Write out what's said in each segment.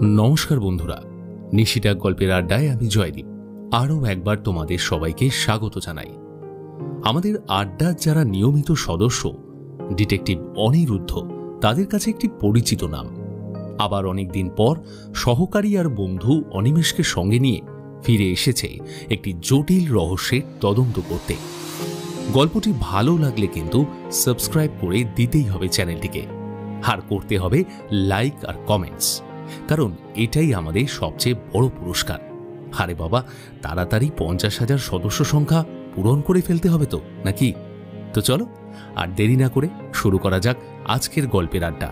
নমস্কার বন্ধুরা, নিশিটা গল্পের আড্ডায় আমি জয়দীপ আরও একবার তোমাদের সবাইকে স্বাগত জানাই। আমাদের আড্ডার যারা নিয়মিত সদস্য ডিটেকটিভ অনিরুদ্ধ, তাদের কাছে একটি পরিচিত নাম। আবার অনেকদিন পর সহকারী আর বন্ধু অনিমেষকে সঙ্গে নিয়ে ফিরে এসেছে একটি জটিল রহস্যের তদন্ত করতে। গল্পটি ভালো লাগলে কিন্তু সাবস্ক্রাইব করে দিতেই হবে চ্যানেলটিকে, আর করতে হবে লাইক আর কমেন্টস, কারণ এটাই আমাদের সবচেয়ে বড় পুরস্কার। আরে বাবা, তাড়াতাড়ি 50,000 সদস্য সংখ্যা পূরণ করে ফেলতে হবে তো, নাকি? তো চলো আর দেরি না করে শুরু করা যাক আজকের গল্পের আড্ডা।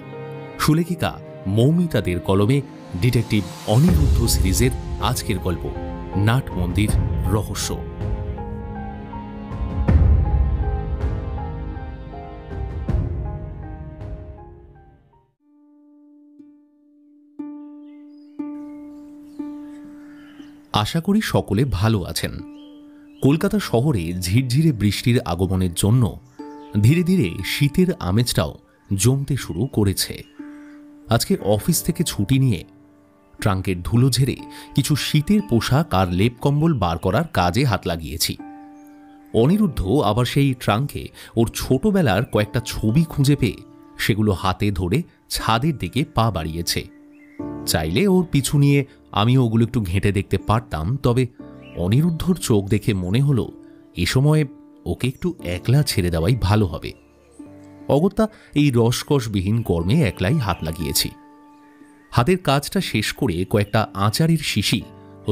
সুলেখিকা মৌমিতাদের কলমে ডিটেকটিভ অনিরুদ্ধ সিরিজের আজকের গল্প নাট মন্দির রহস্য। আশা করি সকলে ভালো আছেন। কলকাতা শহরে ঝিরঝিরে বৃষ্টির আগমনের জন্য ধীরে ধীরে শীতের আমেজটাও জমতে শুরু করেছে। আজকে অফিস থেকে ছুটি নিয়ে ট্রাঙ্কের ধুলো ঝেড়ে কিছু শীতের পোশাক আর লেপ কম্বল বার করার কাজে হাত লাগিয়েছি। অনিরুদ্ধ আবার সেই ট্রাঙ্কে ওর ছোটবেলার কয়েকটা ছবি খুঁজে পেয়ে সেগুলো হাতে ধরে ছাদের দিকে পা বাড়িয়েছে। চাইলে ওর পিছু নিয়ে আমিও ওগুলো একটু ঘেঁটে দেখতে পারতাম, তবে অনিরুদ্ধর চোখ দেখে মনে হলো এ সময়ে ওকে একটু একলা ছেড়ে দেওয়াই ভালো হবে। অগত্যা এই রসকসবিহীন কর্মে একলাই হাত লাগিয়েছি। হাতের কাজটা শেষ করে কয়েকটা আচারের শিশি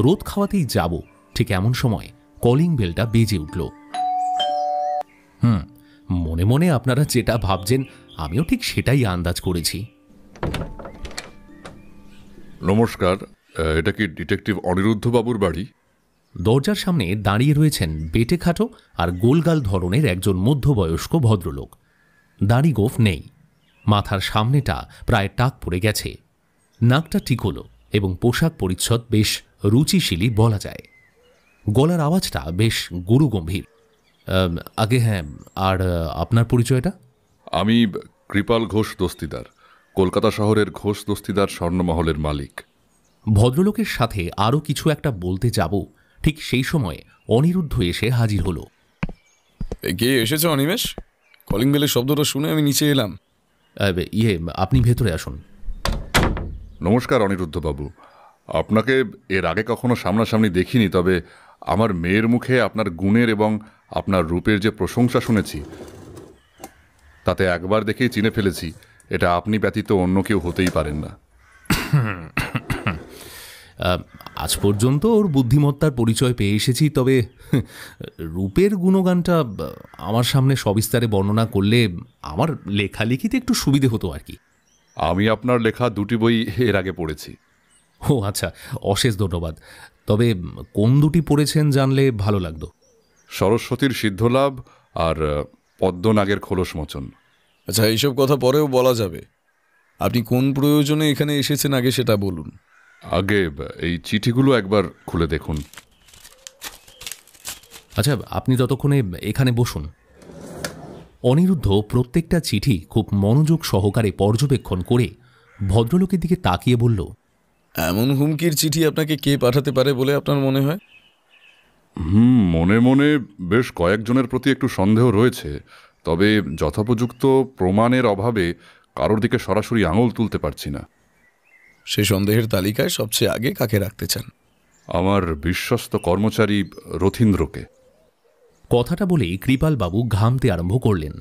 রোদ খাওয়াতেই যাব, ঠিক এমন সময় কলিং বেলটা বেজে উঠল। মনে মনে আপনারা যেটা ভাবছেন আমিও ঠিক সেটাই আন্দাজ করেছি। নমস্কার, এটা কি ডিটেকটিভ অনিরুদ্ধ বাবুর বাড়ি? দরজার সামনে দাঁড়িয়ে রয়েছেন বেটে খাটো আর গোলগাল ধরনের একজন মধ্যবয়স্ক ভদ্রলোক। দাড়ি গোঁফ নেই, মাথার সামনেটা প্রায় টাক পড়ে গেছে, নাকটা ঠিক হলো এবং পোশাক পরিচ্ছদ বেশ রুচিশীলী বলা যায়। গলার আওয়াজটা বেশ গুরুগম্ভীর। আগে হ্যাঁ, আর আপনার পরিচয়টা? আমি কৃপাল ঘোষ দস্তিদার, কলকাতা শহরের ঘোষ দস্তিদার স্বর্ণমহলের মালিক। ভদ্রলোকের সাথে আরও কিছু একটা বলতে যাব, ঠিক সেই সময় অনিরুদ্ধ এসে হাজির হলো। কে এসেছে অনিমেষ? কলিং বেলের শব্দটা শুনে আমি নিচে এলাম। আপনি ভেতরে আসুন। নমস্কার অনিরুদ্ধ বাবু, আপনাকে এর আগে কখনো সামনাসামনি দেখিনি, তবে আমার মেয়ের মুখে আপনার গুণের এবং আপনার রূপের যে প্রশংসা শুনেছি তাতে একবার দেখেই চিনে ফেলেছি এটা আপনি ব্যতীত অন্য কেউ হতেই পারেন না। আজ পর্যন্ত ওর বুদ্ধিমত্তার পরিচয় পেয়ে এসেছি, তবে রূপের গুণগানটা আমার সামনে সবিস্তারে বর্ণনা করলে আমার লেখালেখিতে একটু সুবিধে হতো আর কি। আমি আপনার লেখা 2টি বই এর আগে পড়েছি। ও আচ্ছা, অশেষ ধন্যবাদ। তবে কোন দুটি পড়েছেন জানলে ভালো লাগতো। সরস্বতীর সিদ্ধলাভ আর পদ্মনাগের খোলস মোচন। আচ্ছা, এইসব কথা পরেও বলা যাবে। আপনি কোন প্রয়োজনে এখানে এসেছেন আগে সেটা বলুন। আগে এই চিঠিগুলো একবার খুলে দেখুন। আচ্ছা, আপনি ততক্ষণে এখানে বসুন। অনিরুদ্ধ প্রত্যেকটা চিঠি খুব মনোযোগ সহকারে পর্যবেক্ষণ করে ভদ্রলোকের দিকে তাকিয়ে বলল, এমন হুমকির চিঠি আপনাকে কে পাঠাতে পারে বলে আপনার মনে হয়? মনে মনে বেশ কয়েকজনের প্রতি একটু সন্দেহ রয়েছে, তবে যথোপযুক্ত প্রমাণের অভাবে কারোর দিকে সরাসরি আঙুল তুলতে পারছি না। সে সন্দেহের তালিকায় সবচেয়ে আগে কাকে রাখতে চান? আমার বিশ্বস্ত কর্মচারী রথীন্দ্রকে। কথাটা বলে কৃপালবাবু ঘামতে আরম্ভ করলেন।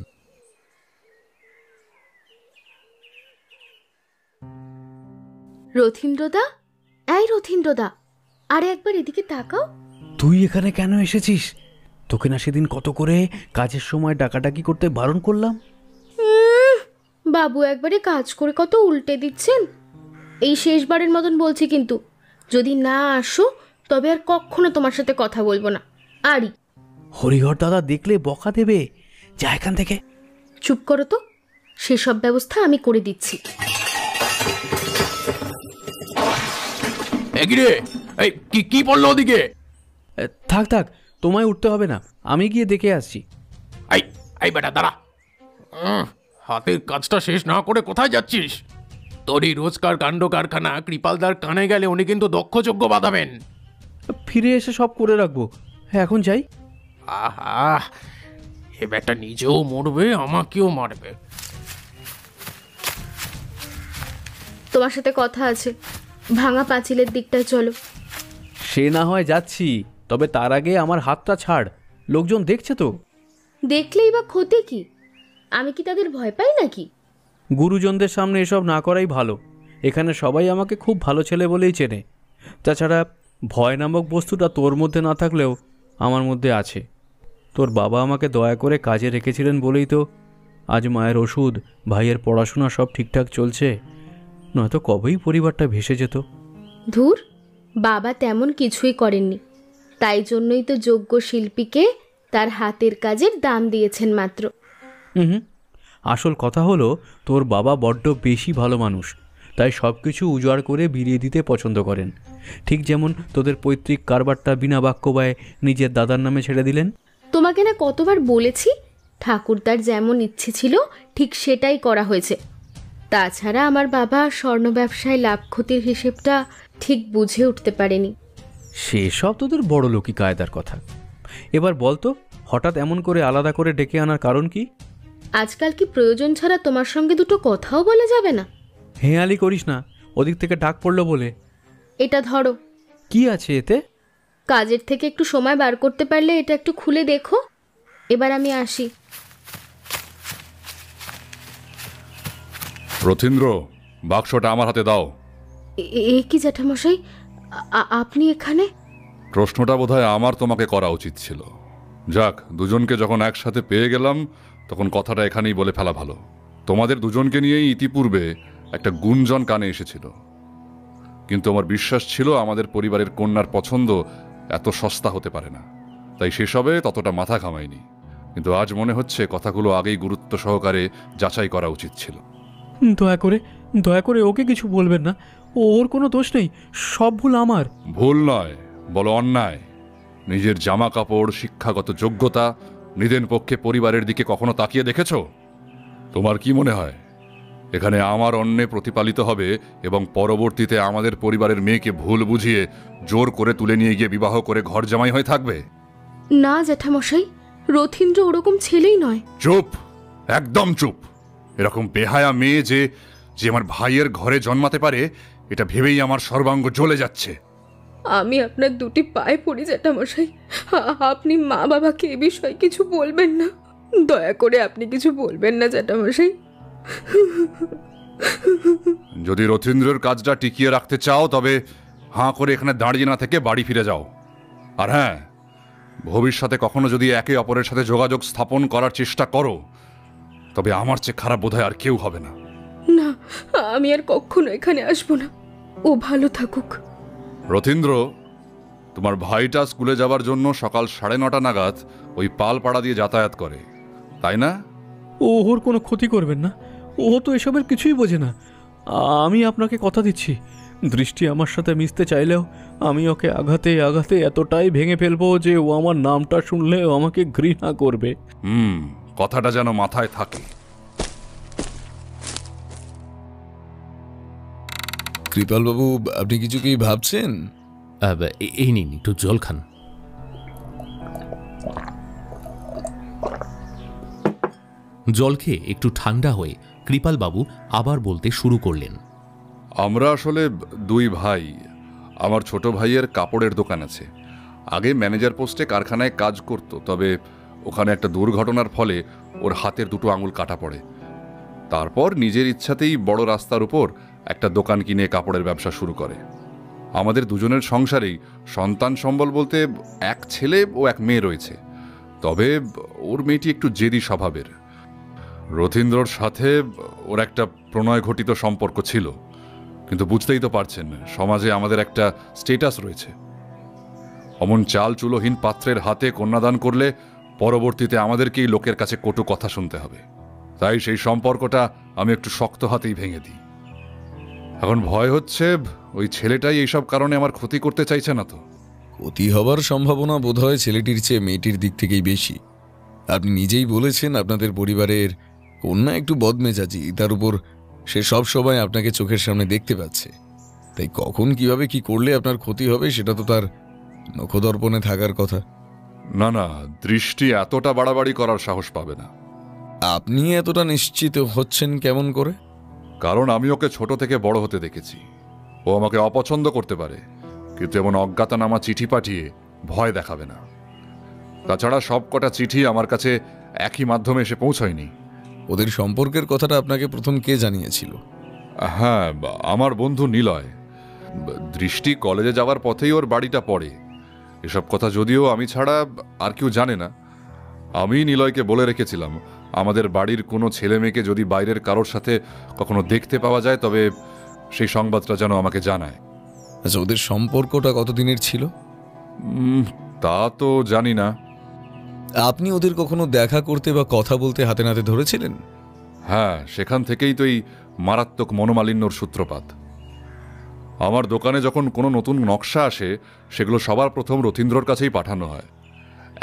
রথীন্দ্রদা, এই রথীন্দ্রদা, আরে একবার এদিকে তাকাও। তুই এখানে কেন এসেছিস? তোকে না সেদিন কত করে কাজের সময় ডাকাডাকি করতে বারণ করলাম? বাবু একবারে কাজ করে কত উল্টে দিচ্ছেন। এই শেষবারের মতন বলছি, কিন্তু যদি না আসো তবে আর কখনো তোমার সাথে কথা বলবো না। আরই হরিহর দাদা দেখলে বকা দেবে, যা এখান থেকে। চুপ করো তো, সেসব ব্যবস্থা আমি করে দিচ্ছি। কি বললো ওদিকে? থাক থাক, তোমায় উঠতে হবে না, আমি গিয়ে দেখে আসছি। এই বেটা দাঁড়া, হাতের কাজটা শেষ না করে কোথায় যাচ্ছিস? তোরই রোজকার কাণ্ড কারখানা কৃপালদার কানে গেলে উনি কিন্তু দক্ষযোগ্য বাঁধাবেন। ফিরে এসে সব করে রাখবো। হ্যাঁ, এখন যাই। আহা, এ বেটা নিজেও মরবে, আমাকেও মারবে। তোমার সাথে কথা আছে, ভাঙা পাঁচিলের দিকটায় চলো। সে না হয় যাচ্ছি, তবে তার আগে আমার হাতটা ছাড়, লোকজন দেখছে তো। দেখলেই বা ক্ষতি কি? আমি কি তাদের ভয় পাই নাকি? গুরুজনদের সামনে এসব না করাই ভালো। এখানে সবাই আমাকে খুব ভালো ছেলে বলেই চেনে। তাছাড়া ভয় নামক বস্তুটা তোর মধ্যে না থাকলেও আমার মধ্যে আছে। তোর বাবা আমাকে দয়া করে কাজে রেখেছিলেন বলেই তো আজ মায়ের ওষুধ, ভাইয়ের পড়াশোনা সব ঠিকঠাক চলছে, নয়তো কবেই পরিবারটা ভেসে যেত। ধুর, বাবা তেমন কিছুই করেননি, তাই জন্যই তো যোগ্য শিল্পীকে তার হাতের কাজের দাম দিয়েছেন মাত্র। হুম, আসল কথা হলো তোর বাবা বড্ড বেশি ভালো মানুষ, তাই সব কিছু উজাড় করে বিলিয়ে দিতে পছন্দ করেন। ঠিক যেমন তোদের পৈতৃক কারবারটা বিনা বাক্যবায়ে নিজের দাদার নামে ছেড়ে দিলেন। তোমাকে না কতবার বলেছি, ঠাকুরদার যেমন ইচ্ছে ছিল ঠিক সেটাই করা হয়েছে। তাছাড়া আমার বাবা স্বর্ণ ব্যবসায় লাভ ক্ষতির হিসেবটা ঠিক বুঝে উঠতে পারেনি। সেসব তোদের বড় লোকই কায়দার কথা। এবার বলতো, হঠাৎ এমন করে আলাদা করে ডেকে আনার কারণ কি? আজকাল কি প্রয়োজন ছাড়া তোমার সঙ্গে দুটো কথাও বলা যাবে না? হেঁয়ালি করিস না, ওদিক থেকে ডাক পড়লো বলে। এটা ধরো। কি আছে এতে? কাজের থেকে একটু সময় বার করতে পারলে এটা একটু খুলে দেখো। এবার আমি আসি। রথীন্দ্র, বাক্সটা আমার হাতে দাও। এ কি জ্যাঠামশাই, আপনি এখানে? প্রশ্নটা বোধহয় আমার তোমাকে করা উচিত ছিল। যাক, দুজনকে যখন একসাথে পেয়ে গেলাম তখন কথাটা এখানেই বলে ফেলা ভালো। তোমাদের দুজনকে নিয়েই ইতিপূর্বে একটা গুঞ্জন কানে এসেছিল, কিন্তু আমার বিশ্বাস ছিল আমাদের পরিবারের কন্যার পছন্দ এত সস্তা হতে পারে না, তাই সেসবে ততটা মাথা ঘামাইনি। কিন্তু আজ মনে হচ্ছে কথাগুলো আগেই গুরুত্ব সহকারে যাচাই করা উচিত ছিল। দয়া করে ওকে কিছু বলবেন না, ওর কোনো দোষ নেই, সব ভুল আমার। ভুল নয়, বলো অন্যায়। নিজের জামা কাপড়, শিক্ষাগত যোগ্যতা, নিদেন পক্ষে পরিবারের দিকে কখনো তাকিয়ে দেখেছো? তোমার কি মনে হয় এখানে আমার অন্যে প্রতিপালিত হবে এবং পরবর্তীতে আমাদের পরিবারের মেয়েকে ভুল বুঝিয়ে জোর করে তুলে নিয়ে গিয়ে বিবাহ করে ঘর জামাই হয়ে থাকবে? না জ্যাঠামশাই, রথীন্দ্র ওরকম ছেলেই নয়। চুপ, একদম চুপ। এরকম বেহায়া মেয়ে যে আমার ভাইয়ের ঘরে জন্মাতে পারে, এটা ভেবেই আমার সর্বাঙ্গ জ্বলে যাচ্ছে। আমি আপনার দুটি পায়ে পড়ি জ্যাঠামশাই, আপনি মা বাবাকে এ বিষয়ে কিছু বলবেন না। দয়া করে আপনি কিছু বলবেন না জ্যাঠামশাই। যদি রথীন্দ্রের কাজটা টিকিয়ে রাখতে চাও তবে হাঁ করে এখানে দাঁড়িয়ে না থেকে বাড়ি ফিরে যাও। আর হ্যাঁ, ভবিষ্যতে কখনো যদি একে অপরের সাথে যোগাযোগ স্থাপন করার চেষ্টা করো তবে আমার চেয়ে খারাপ বোধহয় আর কেউ হবে না। না, আমি আর কখনো এখানে আসবো না। ও ভালো থাকুক। রথীন্দ্র, তোমার ভাইটা স্কুলে যাবার জন্য সকাল 9:30 নাগাদ ওই পালপাড়া দিয়ে যাতায়াত করে, তাই না? ওর কোনো ক্ষতি করবেন না, ও তো এসবের কিছুই বোঝে না। আমি আপনাকে কথা দিচ্ছি, দৃষ্টি আমার সাথে মিশতে চাইলেও আমি ওকে আঘাতে আঘাতে এতটাই ভেঙে ফেলবো যে ও আমার নামটা শুনলে আমাকে ঘৃণা করবে। কথাটা যেন মাথায় থাকে। কৃপালবাবু, আপনি কিছু কি ভাবছেন? এই নিন, একটু জল খান। জল খেয়ে একটু ঠান্ডা হয়ে কৃপালবাবু আবার বলতে শুরু করলেন। আমরা আসলে দুই ভাই। আমার ছোট ভাইয়ের কাপড়ের দোকান আছে। আগে ম্যানেজার পোস্টে কারখানায় কাজ করত, তবে ওখানে একটা দুর্ঘটনার ফলে ওর হাতের দুটো আঙুল কাটা পড়ে। তারপর নিজের ইচ্ছাতেই বড় রাস্তার উপর একটা দোকান কিনে কাপড়ের ব্যবসা শুরু করে। আমাদের দুজনের সংসারেই সন্তান সম্বল বলতে এক ছেলে ও এক মেয়ে রয়েছে, তবে ওর মেয়েটি একটু জেদি স্বভাবের। রথীন্দ্রর সাথে ওর একটা প্রণয় ঘটিত সম্পর্ক ছিল, কিন্তু বুঝতেই তো পারছেন সমাজে আমাদের একটা স্টেটাস রয়েছে। অমন চাল চুলোহীন পাত্রের হাতে কন্যাদান করলে পরবর্তীতে আমাদেরকেই লোকের কাছে কটু কথা শুনতে হবে। তাই সেই সম্পর্কটা আমি একটু শক্ত হাতেই ভেঙে দিই। এখন ভয় হচ্ছে ওই ছেলেটাই এইসব কারণে আমার ক্ষতি করতে চাইছে না তো। ক্ষতি হবার সম্ভাবনা বোধহয় ছেলেটির চেয়ে মেয়েটির দিক থেকেই বেশি। আপনি নিজেই বলেছেন আপনাদের পরিবারের কন্যা একটু বদমেজাজি, তার উপর সে সব সময় আপনাকে চোখের সামনে দেখতে পাচ্ছে, তাই কখন কিভাবে কি করলে আপনার ক্ষতি হবে সেটা তো তার নখদর্পণে থাকার কথা। না না, দৃষ্টি এতটা বাড়াবাড়ি করার সাহস পাবে না। আপনি এতটা নিশ্চিত হচ্ছেন কেমন করে? কারণ আমি ওকে ছোট থেকে বড় হতে দেখেছি। ও আমাকে অপছন্দ করতে পারে, কিন্তু এমন অজ্ঞাতনামা চিঠি পাঠিয়ে ভয় দেখাবে না। তাছাড়া সব কটা চিঠি আমার কাছে একই মাধ্যমে এসে পৌঁছয়নি। ওদের সম্পর্কের কথাটা আপনাকে প্রথম কে জানিয়েছিল? হ্যাঁ, আমার বন্ধু নিলয়। দৃষ্টি কলেজে যাওয়ার পথেই ওর বাড়িটা পড়ে। এসব কথা যদিও আমি ছাড়া আর কেউ জানে না। আমি নিলয়কে বলে রেখেছিলাম, আমাদের বাড়ির কোনো ছেলে মেয়েকে যদি বাইরের কারোর সাথে কখনো দেখতে পাওয়া যায় তবে সেই সংবাদটা যেন আমাকে জানায়। আচ্ছা, ওদের সম্পর্কটা কতদিনের ছিল? তা তো জানি না। আপনি ওদের কখনো দেখা করতে বা কথা বলতে হাতে নাতে ধরেছিলেন? হ্যাঁ, সেখান থেকেই তো এই মারাত্মক মনোমালিন্যর সূত্রপাত। আমার দোকানে যখন কোনো নতুন নকশা আসে সেগুলো সবার প্রথম রথীন্দ্রর কাছেই পাঠানো হয়।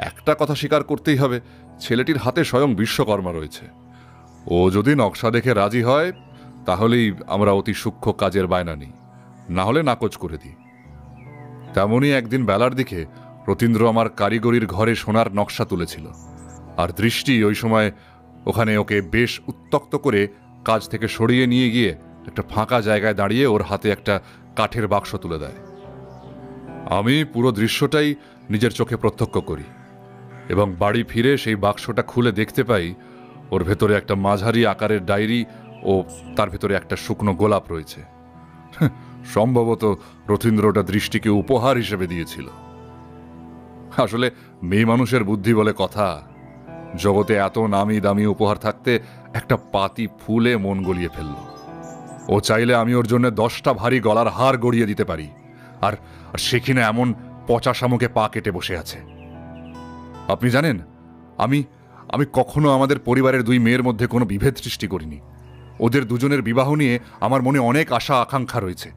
একটা কথা স্বীকার করতেই হবে, ছেলেটির হাতে স্বয়ং বিশ্বকর্মা রয়েছে। ও যদি নকশা দেখে রাজি হয় তাহলেই আমরা অতি সূক্ষ্ম কাজের বায়না নিই, না হলে নাকচ করে দিই। তেমনই একদিন বেলার দিকে রথীন্দ্র আমার কারিগরির ঘরে সোনার নকশা তুলেছিল, আর দৃষ্টি ওই সময় ওখানে ওকে বেশ উত্ত্যক্ত করে কাজ থেকে সরিয়ে নিয়ে গিয়ে একটা ফাঁকা জায়গায় দাঁড়িয়ে ওর হাতে একটা কাঠের বাক্স তুলে দেয়। আমি পুরো দৃশ্যটাই নিজের চোখে প্রত্যক্ষ করি এবং বাড়ি ফিরে সেই বাক্সটা খুলে দেখতে পাই ওর ভেতরে একটা মাঝারি আকারের ডায়েরি ও তার ভেতরে একটা শুকনো গোলাপ রয়েছে। সম্ভবত রথীন্দ্রটা দৃষ্টিকে উপহার হিসেবে দিয়েছিল। আসলে মেয়ে মানুষের বুদ্ধি বলে কথা। জগতে এত নামি দামি উপহার থাকতে একটা পাতি ফুলে মন গলিয়ে ফেলল। ও চাইলে আমি ওর জন্য 10টা ভারী গলার হার গড়িয়ে দিতে পারি, আর সে কিনা এমন পচা শামুকে পা কেটে বসে আছে। আপনি জানেন, আমি আমি কখনো আমাদের পরিবারের দুই মেয়ের মধ্যে কোনো বিভেদ সৃষ্টি করিনি। ওদের দুজনের বিবাহ নিয়ে আমার মনে অনেক আশা আকাঙ্ক্ষা রয়েছে।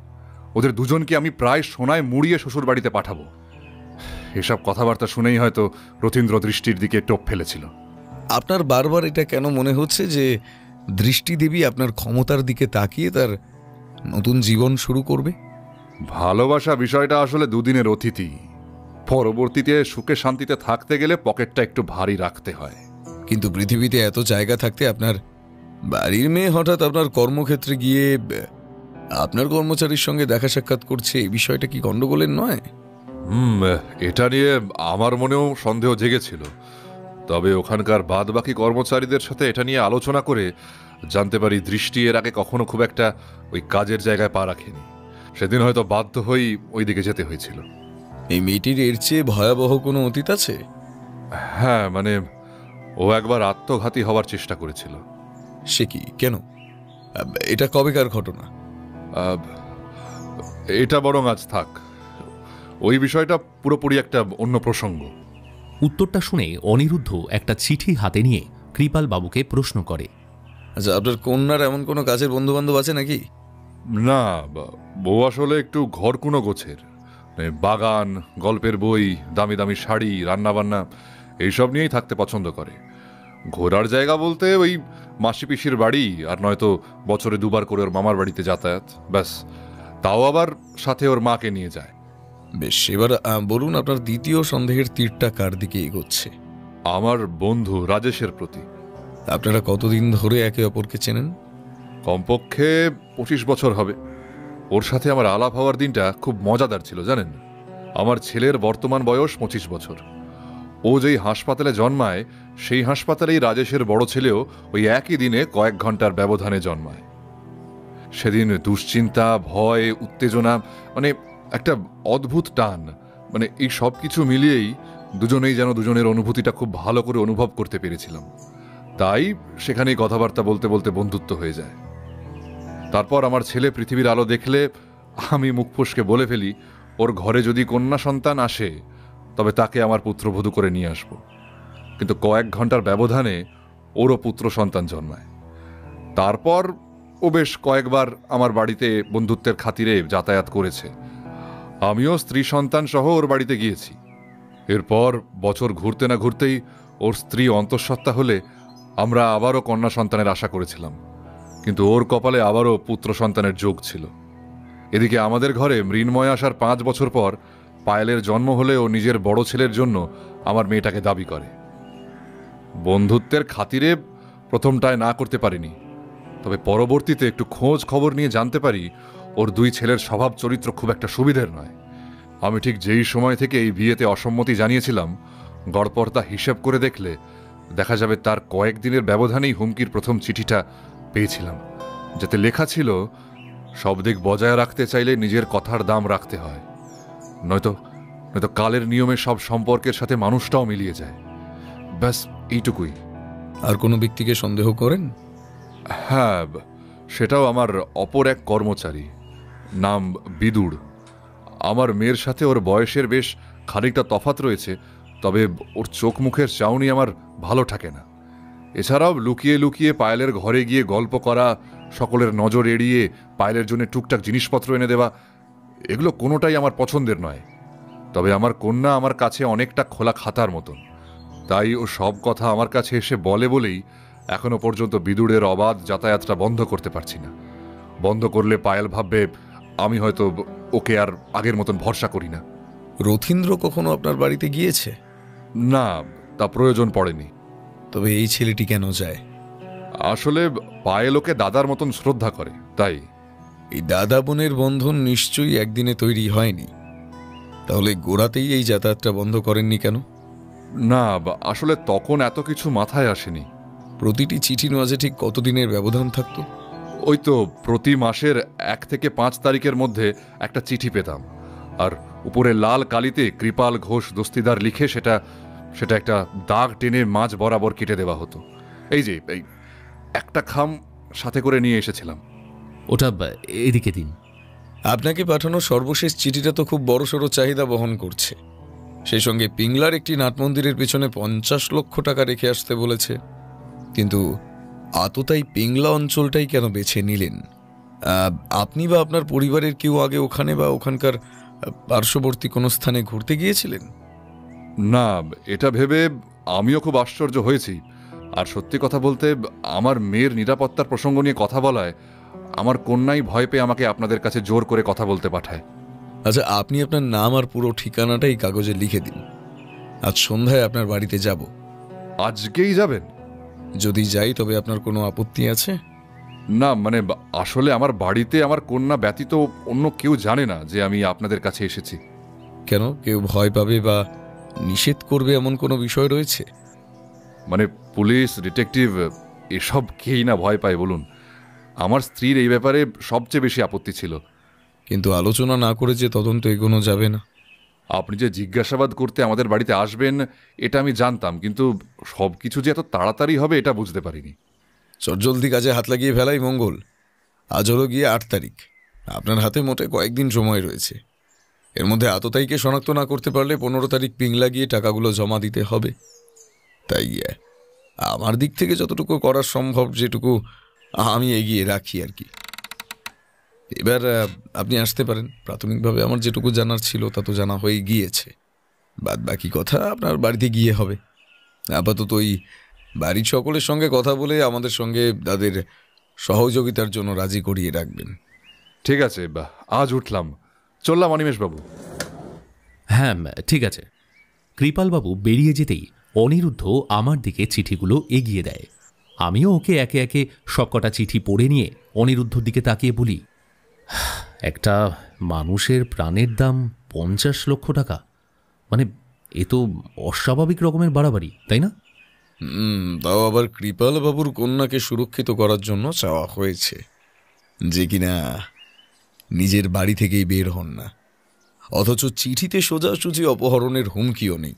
ওদের দুজনকে আমি প্রায় সোনায় মুড়িয়ে শ্বশুর বাড়িতে পাঠাবো। এসব কথাবার্তা শুনেই হয়তো রথীন্দ্র দৃষ্টির দিকে টোপ ফেলেছিল। আপনার বারবার এটা কেন মনে হচ্ছে যে দৃষ্টি দেবী আপনার ক্ষমতার দিকে তাকিয়ে তার নতুন জীবন শুরু করবে? ভালোবাসা বিষয়টা আসলে দুদিনের অতিথি। পরবর্তীতে সুখে শান্তিতে থাকতে গেলে পকেটটা একটু ভারী রাখতে হয়। কিন্তু পৃথিবীতে এত জায়গা থাকতে আপনার বাড়ির মেয়ে হঠাৎ আপনার কর্মক্ষেত্রে গিয়ে আপনার কর্মচারীর সঙ্গে দেখা সাক্ষাৎ করছে, এই বিষয়টা কি গন্ডগোলের নয়? এটা নিয়ে আমার মনেও সন্দেহ জেগেছিল। তবে ওখানকার বাদবাকি কর্মচারীদের সাথে এটা নিয়ে আলোচনা করে জানতে পারি দৃষ্টি এর আগে কখনো খুব একটা ওই কাজের জায়গায় পা রাখেনি। সেদিন হয়তো বাধ্য হয়েই ওই দিকে যেতে হয়েছিল। এই মেয়েটির এর চেয়ে ভয়াবহ কোনো অতীত আছে? হ্যাঁ, মানে ও একবার আত্মঘাতী হওয়ার চেষ্টা করেছিল। সে কি, কেন? এটা কবেকার ঘটনা? এটা বরং আজ থাক, ওই বিষয়টা পুরোপুরি একটা অন্য প্রসঙ্গ। উত্তরটা শুনে অনিরুদ্ধ একটা চিঠি হাতে নিয়ে কৃপাল বাবুকে প্রশ্ন করে, আচ্ছা, আপনার কন্যার এমন কোনো কাজের বন্ধু বান্ধব আছে নাকি? না, বউ আসলে একটু ঘরকুনো গোছের। বাগান, গল্পের বই, দামি দামি শাড়ি, রান্নাবান্না এইসব নিয়েই থাকতে পছন্দ করে। ঘোরার জায়গা বলতে ওই মাসি পিসির বাড়ি, আর নয়তো বছরে 2বার করে ওর মামার বাড়িতে যাতায়াত, ব্যাস। তাও আবার সাথে ওর মাকে নিয়ে যায়। বেশ, এবার বলুন আপনার দ্বিতীয় সন্দেহের তীরটা কার দিকে এগোচ্ছে? আমার বন্ধু রাজেশের প্রতি। আপনারা কতদিন ধরে একে অপরকে চেনেন? কমপক্ষে 25 বছর হবে। ওর সাথে আমার আলাপ হওয়ার দিনটা খুব মজাদার ছিল জানেন। আমার ছেলের বর্তমান বয়স 25 বছর। ও যেই হাসপাতালে জন্মায় সেই হাসপাতালেই রাজেশের বড় ছেলেও ওই একই দিনে কয়েক ঘন্টার ব্যবধানে জন্মায়। সেদিন দুশ্চিন্তা, ভয়, উত্তেজনা, মানে একটা অদ্ভুত টান, মানে এই সব কিছু মিলিয়েই দুজনেই যেন দুজনের অনুভূতিটা খুব ভালো করে অনুভব করতে পেরেছিলাম। তাই সেখানেই কথাবার্তা বলতে বলতে বন্ধুত্ব হয়ে যায়। তারপর আমার ছেলে পৃথিবীর আলো দেখলে আমি মুখ ফসকে বলে ফেলি, ওর ঘরে যদি কন্যা সন্তান আসে তবে তাকে আমার পুত্রবধূ করে নিয়ে আসব। কিন্তু কয়েক ঘন্টার ব্যবধানে ওরও পুত্র সন্তান জন্মায়। তারপর ও বেশ কয়েকবার আমার বাড়িতে বন্ধুত্বের খাতিরে যাতায়াত করেছে। আমিও স্ত্রী সন্তান সহ ওর বাড়িতে গিয়েছি। এরপর বছর ঘুরতে না ঘুরতেই ওর স্ত্রী অন্তঃসত্ত্বা হলে আমরা আবারও কন্যা সন্তানের আশা করেছিলাম। কিন্তু ওর কপালে আবারও পুত্র সন্তানের যোগ ছিল। এদিকে আমাদের ঘরে মৃন্ময় আসার 5 বছর পর পায়েলের জন্ম হলে ও নিজের বড় ছেলের জন্য আমার মেয়েটাকে দাবি করে। বন্ধুত্বের খাতিরে প্রথমটায় না করতে পারিনি, তবে পরবর্তীতে একটু খোঁজ খবর নিয়ে জানতে পারি ওর 2 ছেলের স্বভাব চরিত্র খুব একটা সুবিধের নয়। আমি ঠিক যেই সময় থেকে এই বিয়েতে অসম্মতি জানিয়েছিলাম, গড়পড়তা হিসেব করে দেখলে দেখা যাবে তার কয়েকদিনের ব্যবধানেই হুমকির প্রথম চিঠিটা পেয়েছিলাম, যাতে লেখা ছিল সব দিক বজায় রাখতে চাইলে নিজের কথার দাম রাখতে হয়, নয়তো কালের নিয়মে সব সম্পর্কের সাথে মানুষটাও মিলিয়ে যায়। ব্যাস এইটুকুই। আর কোনো ব্যক্তিকে সন্দেহ করেন? হ্যাঁ, সেটাও আমার অপর এক কর্মচারী, নাম বিদুর। আমার মেয়ের সাথে ওর বয়সের বেশ খানিকটা তফাৎ রয়েছে, তবে ওর চোখ মুখের চাউনি আমার ভালো থাকে না। এছাড়াও লুকিয়ে লুকিয়ে পায়েলের ঘরে গিয়ে গল্প করা, সকলের নজর এড়িয়ে পায়েলের জন্য টুকটাক জিনিসপত্র এনে দেওয়া, এগুলো কোনোটাই আমার পছন্দের নয়। তবে আমার কন্যা আমার কাছে অনেকটা খোলা খাতার মতন, তাই ও সব কথা আমার কাছে এসে বলে বলেই এখনো পর্যন্ত বিদুরের অবাধ যাতায়াতটা বন্ধ করতে পারছি না। বন্ধ করলে পায়েল ভাববে আমি হয়তো ওকে আর আগের মতন ভরসা করি না। রথীন্দ্র কখনো আপনার বাড়িতে গিয়েছে? না, তা প্রয়োজন পড়েনি। তবে এই ছেলেটি কেন যায়? আসলে পায়েল ওকে দাদার মতন শ্রদ্ধা করে, তাই। এই দাদা বোনের বন্ধন নিশ্চয়ই একদিনে তৈরি হয়নি, তাহলে গোড়াতেই এই যাতায়াতটা বন্ধ করেননি কেন? না, আসলে তখন এত কিছু মাথায় আসেনি। প্রতিটি চিঠির মাঝে ঠিক কতদিনের ব্যবধান থাকতো? ওই তো প্রতি মাসের 1 থেকে 5 তারিখের মধ্যে একটা চিঠি পেতাম, আর উপরে লাল কালিতে কৃপাল ঘোষ দস্তিদার লিখে সেটা একটা দাগ টেনে মাঝ বরাবর কেটে দেওয়া হতো। এই যে এই একটা খাম সাথে করে নিয়ে এসেছিলাম। ওটা এদিকে দিন। আপনাকে পাঠানো সর্বশেষ চিঠিটা তো খুব বড়সড় চাহিদা বহন করছে। সেই সঙ্গে পিংলার একটি নাট মন্দিরের পেছনে 50 লক্ষ টাকা রেখে আসতে বলেছে। কিন্তু আততাই পিংলা অঞ্চলটাই কেন বেছে নিলেন? আপনি বা আপনার পরিবারের কেউ আগে ওখানে বা ওখানকার পার্শ্ববর্তী কোনো স্থানে ঘুরতে গিয়েছিলেন? না, এটা ভেবে আমিও খুব আশ্চর্য হয়েছি। আর সত্যি কথা বলতে, আমার মেয়ের নিরাপত্তার প্রসঙ্গ নিয়ে কথা বলায় আমার কন্যাই ভয় পেয়ে আমাকে আপনাদের কাছে জোর করে কথা বলতে পাঠায়। আচ্ছা, আপনি আপনার নাম আর পুরো ঠিকানাটাই কাগজে লিখে দিন। আজ সন্ধ্যায় আপনার বাড়িতে যাব। আজকেই যাবেন? যদি যাই তবে আপনার কোনো আপত্তি আছে? না, মানে আসলে আমার বাড়িতে আমার কন্যা ব্যতীত অন্য কেউ জানে না যে আমি আপনাদের কাছে এসেছি। কেন, কেউ ভয় পাবে বা নিষেধ করবে এমন কোনো বিষয় রয়েছে? মানে পুলিশ, ডিটেকটিভ এসব কেই না ভয় পায় বলুন? আমার স্ত্রীর এই ব্যাপারে সবচেয়ে বেশি আপত্তি ছিল। কিন্তু আলোচনা না করে যে তদন্ত এগোনো যাবে না। আপনি যে জিজ্ঞাসাবাদ করতে আমাদের বাড়িতে আসবেন এটা আমি জানতাম, কিন্তু সব কিছু যে এত তাড়াতাড়ি হবে এটা বুঝতে পারিনি। চটজলদি কাজে হাত লাগিয়ে ফেলাই মঙ্গল। আজ হলো গিয়ে 8 তারিখ। আপনার হাতে মোটে কয়েকদিন সময় রয়েছে। এর মধ্যে আততায়ীকে শনাক্ত না করতে পারলে 15 তারিখ পিংলা গিয়ে টাকাগুলো জমা দিতে হবে। তাই আমার দিক থেকে যতটুকু করা সম্ভব যেটুকু আমি এগিয়ে রাখি আর কি। এবার আপনি আসতে পারেন। প্রাথমিকভাবে আমার যেটুকু জানার ছিল তা তো জানা হয়ে গিয়েছে। বাদ বাকি কথা আপনার বাড়িতে গিয়ে হবে। আপাতত ওই বাড়ির সকলের সঙ্গে কথা বলে আমাদের সঙ্গে তাদের সহযোগিতার জন্য রাজি করিয়ে রাখবেন। ঠিক আছে, আজ উঠলাম, চললাম অনিমেষবাবু। হ্যাঁ, ঠিক আছে। কৃপালবাবু বেরিয়ে যেতেই অনিরুদ্ধ আমার দিকে চিঠিগুলো এগিয়ে দেয়। আমিও ওকে একে একে সবকটা চিঠি পড়ে নিয়ে অনিরুদ্ধর দিকে তাকিয়ে বলি, একটা মানুষের প্রাণের দাম 50 লক্ষ টাকা, মানে এ তো অস্বাভাবিক রকমের বাড়াবাড়ি, তাই না? তাও আবার কৃপাল বাবুর কন্যাকে সুরক্ষিত করার জন্য চাওয়া হয়েছে, যে কিনা নিজের বাড়ি থেকেই বের হন না, অথচ চিঠিতে সোজাসুজি অপহরণের হুমকিও নেই।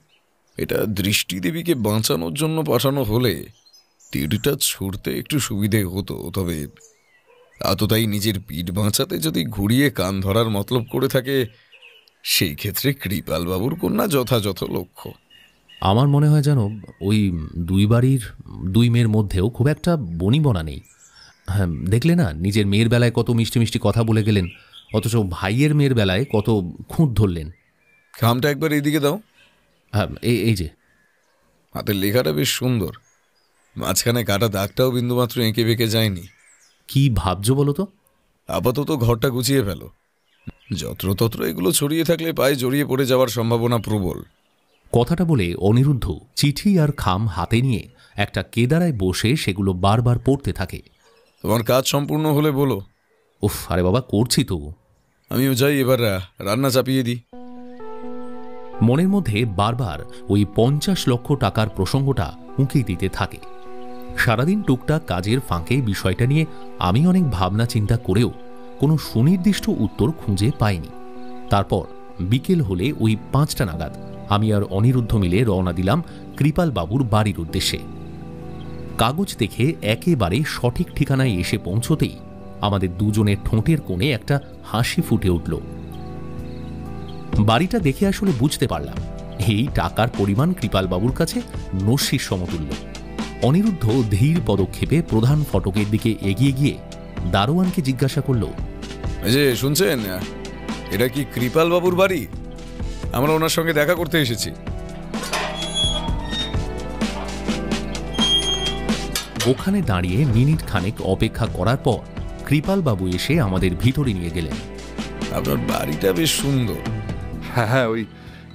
এটা দৃষ্টিদেবীকে বাঁচানোর জন্য পাঠানো হলে তীরটা ছুড়তে একটু সুবিধে হতো। তবে আততাই নিজের পিঠ বাঁচাতে যদি ঘুরিয়ে কান ধরার মতলব করে থাকে, সেই ক্ষেত্রে কৃপালবাবুর কন্যা যথাযথ লক্ষ্য। আমার মনে হয় যেন ওই 2 বাড়ির 2 মেয়ের মধ্যেও খুব একটা বনিবনা নেই। হ্যাঁ, দেখলে না নিজের মেয়ের বেলায় কত মিষ্টি মিষ্টি কথা বলে গেলেন, অথচ ভাইয়ের মেয়ের বেলায় কত খুঁত ধরলেন। খামটা একবার এইদিকে দাও। হ্যাঁ, এই যে। হাতের লেখাটা বেশ সুন্দর, মাঝখানে কাটা দাগটাও বিন্দুমাত্র এঁকে বেঁকে যায়নি। কি ভাবছো বলো তো? আপাতত ঘরটা গুছিয়ে ফেলো। যত্রতত্র এগুলো ছড়িয়ে থাকলে পায়ে জড়িয়ে পড়ে যাওয়ার সম্ভাবনা প্রবল। কথাটা বলে অনিরুদ্ধ চিঠি আর খাম হাতে নিয়ে একটা কেদারায় বসে সেগুলো বারবার পড়তে থাকে। তোমার কাজ সম্পূর্ণ হলে বলো। উফ, আরে বাবা, করছি তো। আমিও যাই, এবার রান্না চাপিয়ে দিই। মনের মধ্যে বারবার ওই 50 লক্ষ টাকার প্রসঙ্গটা উঁকি দিতে থাকে। সারাদিন টুকটাক কাজের ফাঁকে বিষয়টা নিয়ে আমি অনেক ভাবনা চিন্তা করেও কোনো সুনির্দিষ্ট উত্তর খুঁজে পাইনি। তারপর বিকেল হলে ওই 5টা নাগাদ আমি আর অনিরুদ্ধ মিলে রওনা দিলাম কৃপাল বাবুর বাড়ির উদ্দেশ্যে। কাগজ দেখে একেবারে সঠিক ঠিকানায় এসে পৌঁছতেই আমাদের দুজনের ঠোঁটের কোণে একটা হাসি ফুটে উঠল। বাড়িটা দেখে আসলে বুঝতে পারলাম এই টাকার পরিমাণ কৃপাল বাবুর কাছে নস্যির সমতুল্য। অনিরুদ্ধ ধীর পদক্ষেপে প্রধান ফটকের দিকে এগিয়ে গিয়ে দারোয়ানকে জিজ্ঞাসা করল, এই যে শুনছেন, এটা কি কৃপাল বাবুর বাড়ি? আমরা ওনার সঙ্গে দেখা করতে এসেছি। ওখানে দাঁড়িয়ে মিনিট খানেক অপেক্ষা করার পর কৃপাল বাবু এসে আমাদের ভিতরে নিয়ে গেলেন। আপনার বাড়িটা বেশ সুন্দর। হ্যাঁ হ্যাঁ, ওই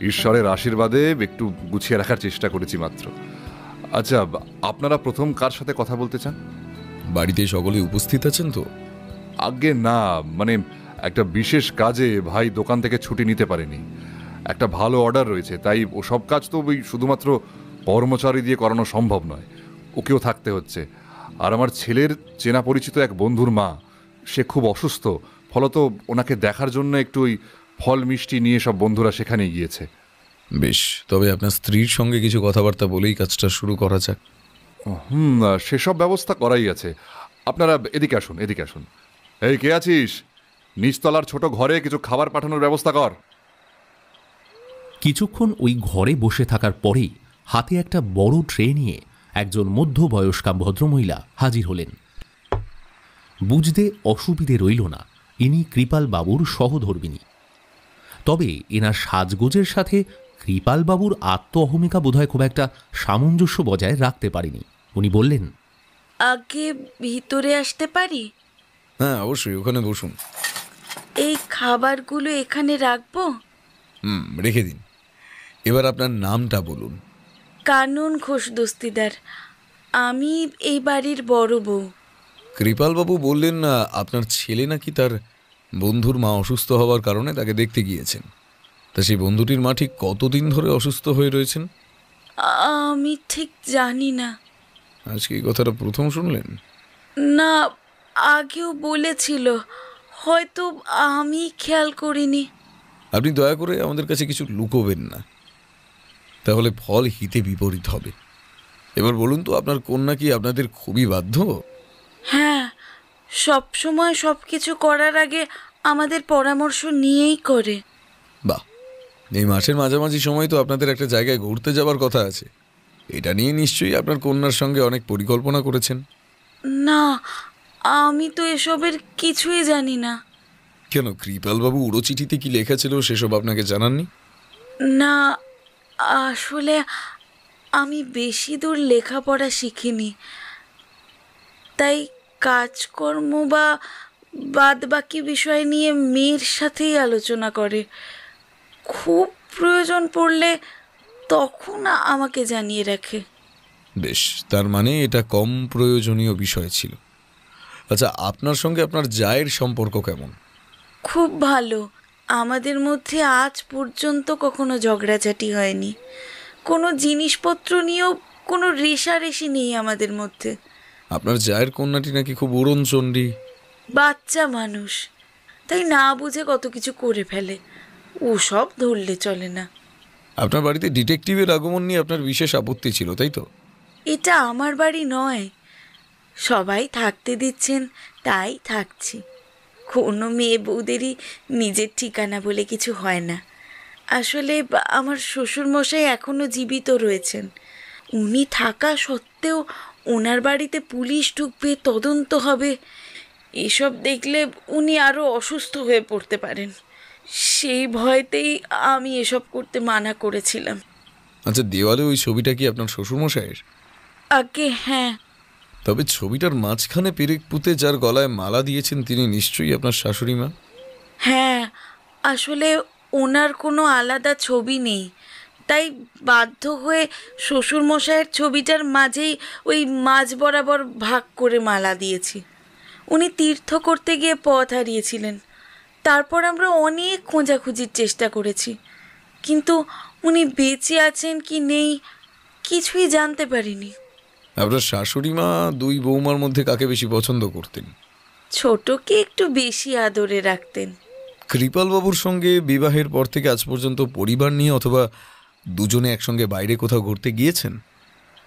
ঈশ্বরের আশীর্বাদে একটু গুছিয়ে রাখার চেষ্টা করেছি মাত্র। আচ্ছা, আপনারা প্রথম কার সাথে কথা বলতে চান? বাড়িতে সকলে উপস্থিত আছেন তো? আগে না, মানে একটা বিশেষ কাজে ভাই দোকান থেকে ছুটি নিতে পারেনি। একটা ভালো অর্ডার রয়েছে, তাই ও সব কাজ তো ওই শুধুমাত্র কর্মচারী দিয়ে করানো সম্ভব নয়, ওকেও থাকতে হচ্ছে। আর আমার ছেলের চেনা পরিচিত এক বন্ধুর মা, সে খুব অসুস্থ, ফলত ওনাকে দেখার জন্য একটু ওই ফল মিষ্টি নিয়ে সব বন্ধুরা সেখানে গিয়েছে। বেশ, তবে আপনার স্ত্রীর সঙ্গে কিছু কথাবার্তা বলেই কাজটা শুরু করা যাক। সেসব ব্যবস্থা করাই আছে। আপনারা এদিকে আসুন, এদিকে আসুন। এই, কে আছিস? নিচতলার ছোট ঘরে কিছু খাবার পাঠানোর ব্যবস্থা কর। কিছুক্ষণ ওই ঘরে বসে থাকার পরেই হাতে একটা বড় ট্রে নিয়ে একজন মধ্যবয়স্কা ভদ্রমহিলা হাজির হলেন। বুঝতে অসুবিধে রইল না ইনি কৃপাল বাবুর সহধর্মিণী। তবে এনার সাজগোজের সাথে কৃপাল বাবুর আত্ম অহমিকা বোধহয় খুব একটা সামঞ্জস্য বজায় রাখতে পারেনি। উনি বললেন, আগে ভিতরে আসতে পারি? হ্যাঁ অবশ্যই, ওখানে বসুন। এই খাবারগুলো এখানে রাখবো? রেখে দিন। এবার আপনার নামটা বলুন। কানন ঘোষ দস্তিদার, আমি এই বাড়ির বড় বউ। কৃপালবাবু বললেন না আপনার ছেলে নাকি তার বন্ধুর মা অসুস্থ হওয়ার কারণে তাকে দেখতে গিয়েছেন। তা সেই বন্ধুটির মা ঠিক কতদিন ধরে অসুস্থ হয়ে রয়েছেন? আমি ঠিক জানি না। আজকে এই কথাটা প্রথম শুনলেন? না, আগেও বলেছিল, হয়তো আমি খেয়াল করিনি। আপনি দয়া করে আমাদের কাছে কিছু লুকোবেন না, তাহলে ফল হিতে বিপরীত হবে। এবার বলুন তো, আপনার কন্যা কি আপনাদের খুবই বাধ্য? হ্যাঁ, সব সময় সব কিছু করার আগে আমাদের পরামর্শ নিয়েই করে। বাহ, এই মাসের মাঝামাঝি সময় তো আপনাদের একটা জায়গায় ঘুরতে যাবার কথা আছে। এটা নিয়ে নিশ্চয়ই আপনার কন্যার সঙ্গে অনেক পরিকল্পনা করেছেন। না, আমি তো এসবের কিছুই জানি না। কেন, কৃপালবাবু উড়ো চিঠিতে কি লেখা ছিল সেসব আপনাকে জানাননি? না, আসলে আমি বেশি দূর লেখাপড়া শিখিনি, তাই কাজকর্ম বা বাদ বাকি বিষয় নিয়ে মেয়ের সাথেই আলোচনা করে। খুব প্রয়োজন পড়লে তখন আমাকে জানিয়ে রাখে। বেশ, তার মানে এটা কম প্রয়োজনীয় বিষয় ছিল। আচ্ছা, আপনার সঙ্গে আপনার জায়ের সম্পর্ক কেমন? খুব ভালো। আমাদের মধ্যে আজ পর্যন্ত কখনো ঝগড়াঝাটি হয়নি। কোনো জিনিসপত্র নিয়েও কোনো রেষারেষি নেই আমাদের মধ্যে। আপনার জায়ের কন্যাটি নাকি খুব উড়নচণ্ডী। বাচ্চা মানুষ, তাই না বুঝে কত কিছু করে ফেলে, ওসব ধরলে চলে না। আপনার বাড়িতে ডিটেকটিভের আগমন নিয়ে আপনার বিশেষ আপত্তি ছিল, তাই তো? এটা আমার বাড়ি নয়, সবাই থাকতে দিচ্ছেন তাই থাকছি। কোনো মেয়ে বউদেরই নিজের ঠিকানা বলে কিছু হয় না। আসলে আমার শ্বশুরমশাই এখনও জীবিত রয়েছেন। উনি থাকা সত্ত্বেও ওনার বাড়িতে পুলিশ ঢুকবে, তদন্ত হবে, এসব দেখলে উনি আরও অসুস্থ হয়ে পড়তে পারেন। সেই ভয়তেই আমি এসব করতে মানা করেছিলাম। আচ্ছা, দেওয়ালে ওই ছবিটা কি আপনার শ্বশুরমশাইয়ের? আগে হ্যাঁ, তবে ছবিটার মাঝখানে পেরেক পুঁতে যার গলায় মালা দিয়েছেন তিনি নিশ্চয়ই আপনার শাশুড়ি মা। হ্যাঁ, আসলে ওনার কোনো আলাদা ছবি নেই, তাই বাধ্য হয়ে শ্বশুরমশাইয়ের ছবিটার মাঝেই ওই মাঝ বরাবর ভাগ করে মালা দিয়েছি। উনি তীর্থ করতে গিয়ে পথ হারিয়েছিলেন। তারপর আমরা অনেক খোঁজাখুঁজির চেষ্টা করেছি, কিন্তু উনি বেঁচে আছেন কি নেই কিছুই জানতে পারিনি। আপনার শাশুড়ি মা দুই বৌমার মধ্যে কাকে বেশি পছন্দ করতেন? ছোটকে একটু বেশি আদরে রাখতেন। কৃপালবাবুর সঙ্গে বিবাহের পর থেকে আজ পর্যন্ত পরিবার নিয়ে অথবা দুজনে একসঙ্গে বাইরে কোথাও ঘুরতে গিয়েছেন?